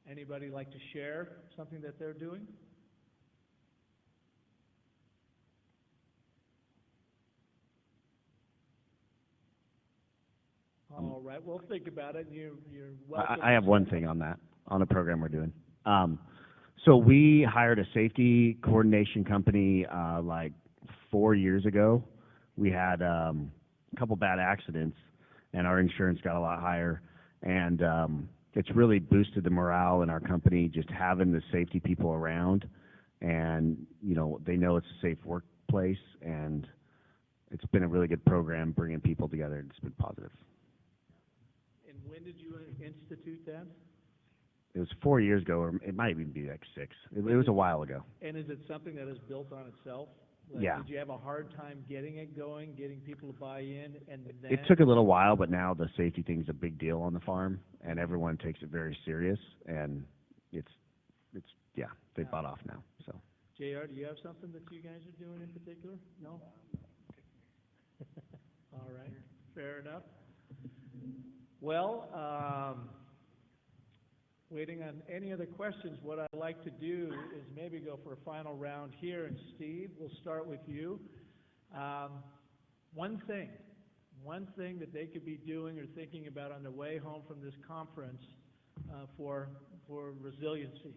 Anybody like to share something that they're doing? All right, we'll think about it. You're welcome. I have one thing on that, on the program we're doing. So we hired a safety coordination company like 4 years ago. We had a couple bad accidents, and our insurance got a lot higher. And it's really boosted the morale in our company, just having the safety people around. And, you know, they know it's a safe workplace, and it's been a really good program bringing people together. It's been positive. And when did you institute that? It was 4 years ago, or it might even be like 6. It was a while ago. And is it something that is built on itself? Like, Yeah. did you have a hard time getting it going, getting people to buy in, and then? It took a little while, but now the safety thing is a big deal on the farm, and everyone takes it very serious, and it's yeah, they bought off now, so. JR, do you have something that you guys are doing in particular? No? All right, fair enough. Well, waiting on any other questions, what I'd like to do is maybe go for a final round here. And Steve, we'll start with you. One thing that they could be doing or thinking about on their way home from this conference for resiliency.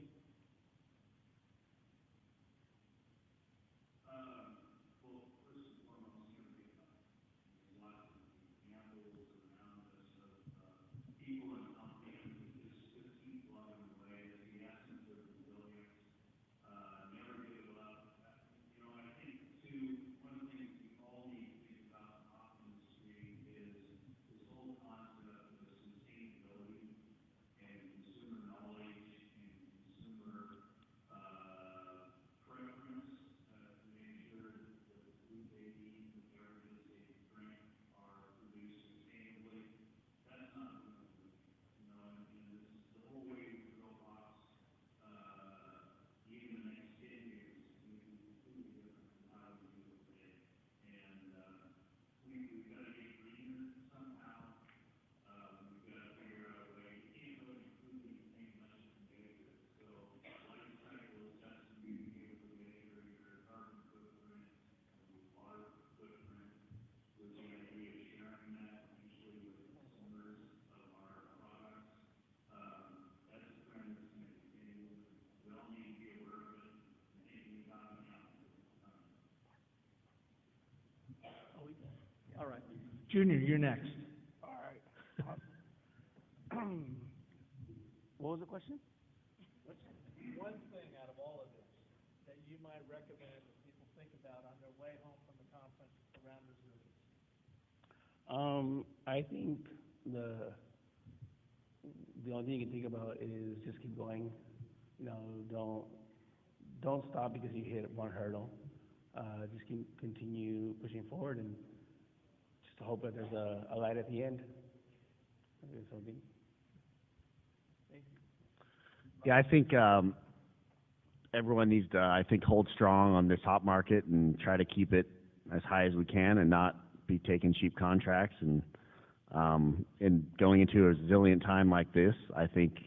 All right. Junior, you're next. All right. What was the question? What's one thing out of all of this that you might recommend that people think about on their way home from the conference around resilience? I think the only thing you can think about is just keep going. You know, don't stop because you hit one hurdle. Just continue pushing forward and just hope that there's a light at the end. Or something. Yeah, I think everyone needs to, I think, hold strong on this hot market and try to keep it as high as we can and not be taking cheap contracts. And going into a resilient time like this, I think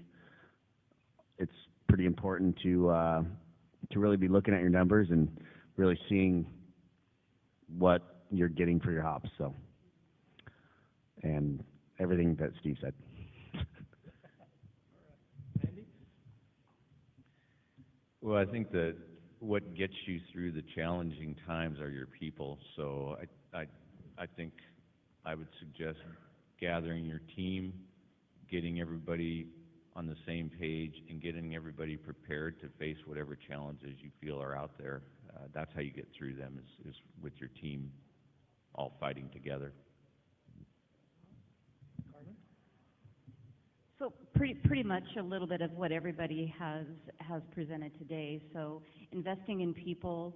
it's pretty important to really be looking at your numbers and really seeing what you're getting for your hops. So, and everything that Steve said. Well, I think that what gets you through the challenging times are your people. So I think I would suggest gathering your team, getting everybody on the same page, and getting everybody prepared to face whatever challenges you feel are out there. That's how you get through them, is with your team all fighting together. So pretty much a little bit of what everybody has presented today. So investing in people,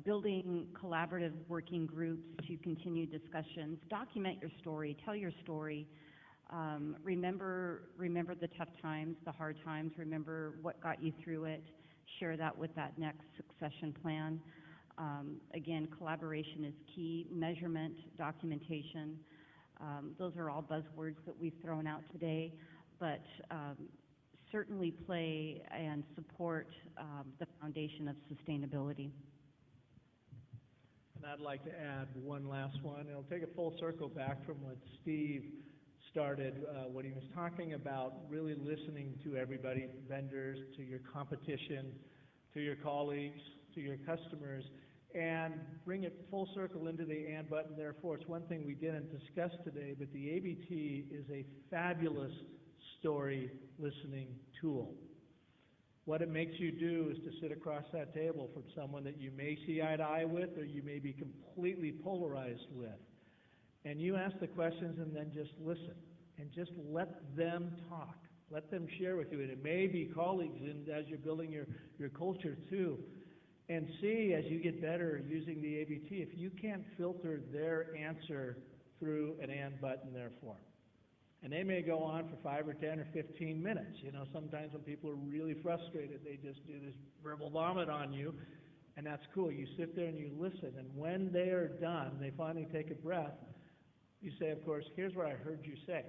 building collaborative working groups to continue discussions, document your story, tell your story. Remember the tough times, the hard times. Remember what got you through it. Share that with that next succession plan. Again, collaboration is key. Measurement, documentation. Those are all buzzwords that we've thrown out today, but certainly play and support the foundation of sustainability. And I'd like to add one last one. It'll take a full circle back from what Steve started when he was talking about really listening to everybody, vendors, to your competition, to your colleagues, to your customers, and bring it full circle into the and, but, and therefore. It's one thing we didn't discuss today, but the ABT is a fabulous story listening tool. What it makes you do is to sit across that table from someone that you may see eye to eye with or you may be completely polarized with. And you ask the questions and then just listen and just let them talk. Let them share with you. And it may be colleagues as you're building your culture too. And see, as you get better using the ABT, if you can't filter their answer through an and, but, and therefore. And they may go on for 5 or 10 or 15 minutes. You know, sometimes when people are really frustrated, they just do this verbal vomit on you, and that's cool. You sit there and you listen, and when they are done, they finally take a breath, you say, of course, here's what I heard you say.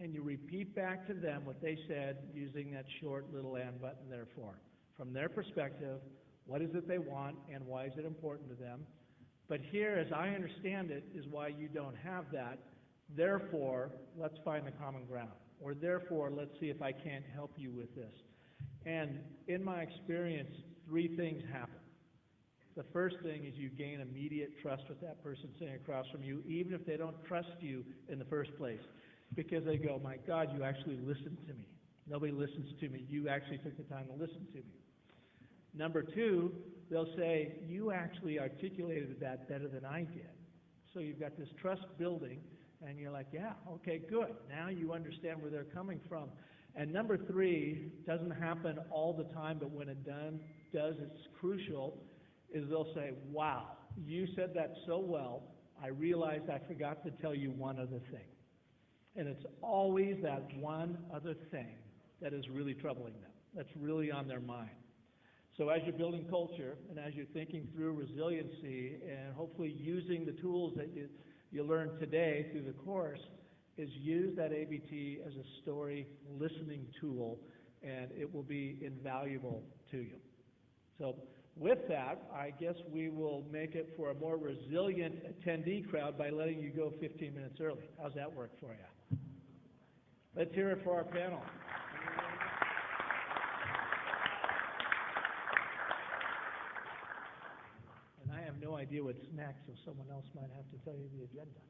And you repeat back to them what they said using that short little and, but, and therefore. From their perspective, what is it they want and why is it important to them? But here, as I understand it, is why you don't have that. Therefore, let's find the common ground. Or therefore, let's see if I can't help you with this. And in my experience, 3 things happen. The first thing is you gain immediate trust with that person sitting across from you, even if they don't trust you in the first place. Because they go, my God, you actually listened to me. Nobody listens to me. You actually took the time to listen to me. Number 2, they'll say, you actually articulated that better than I did. So you've got this trust building, and you're like, yeah, okay, good. Now you understand where they're coming from. And number 3, doesn't happen all the time, but when it does, it's crucial, is they'll say, wow, you said that so well, I realized I forgot to tell you one other thing. And it's always that one other thing that is really troubling them, that's really on their mind. So as you're building culture and as you're thinking through resiliency and hopefully using the tools that you learned today through the course, is use that ABT as a story listening tool, and it will be invaluable to you. So with that, I guess we will make it for a more resilient attendee crowd by letting you go 15 minutes early. How's that work for you? Let's hear it for our panel. And I have no idea what's next, so someone else might have to tell you the agenda.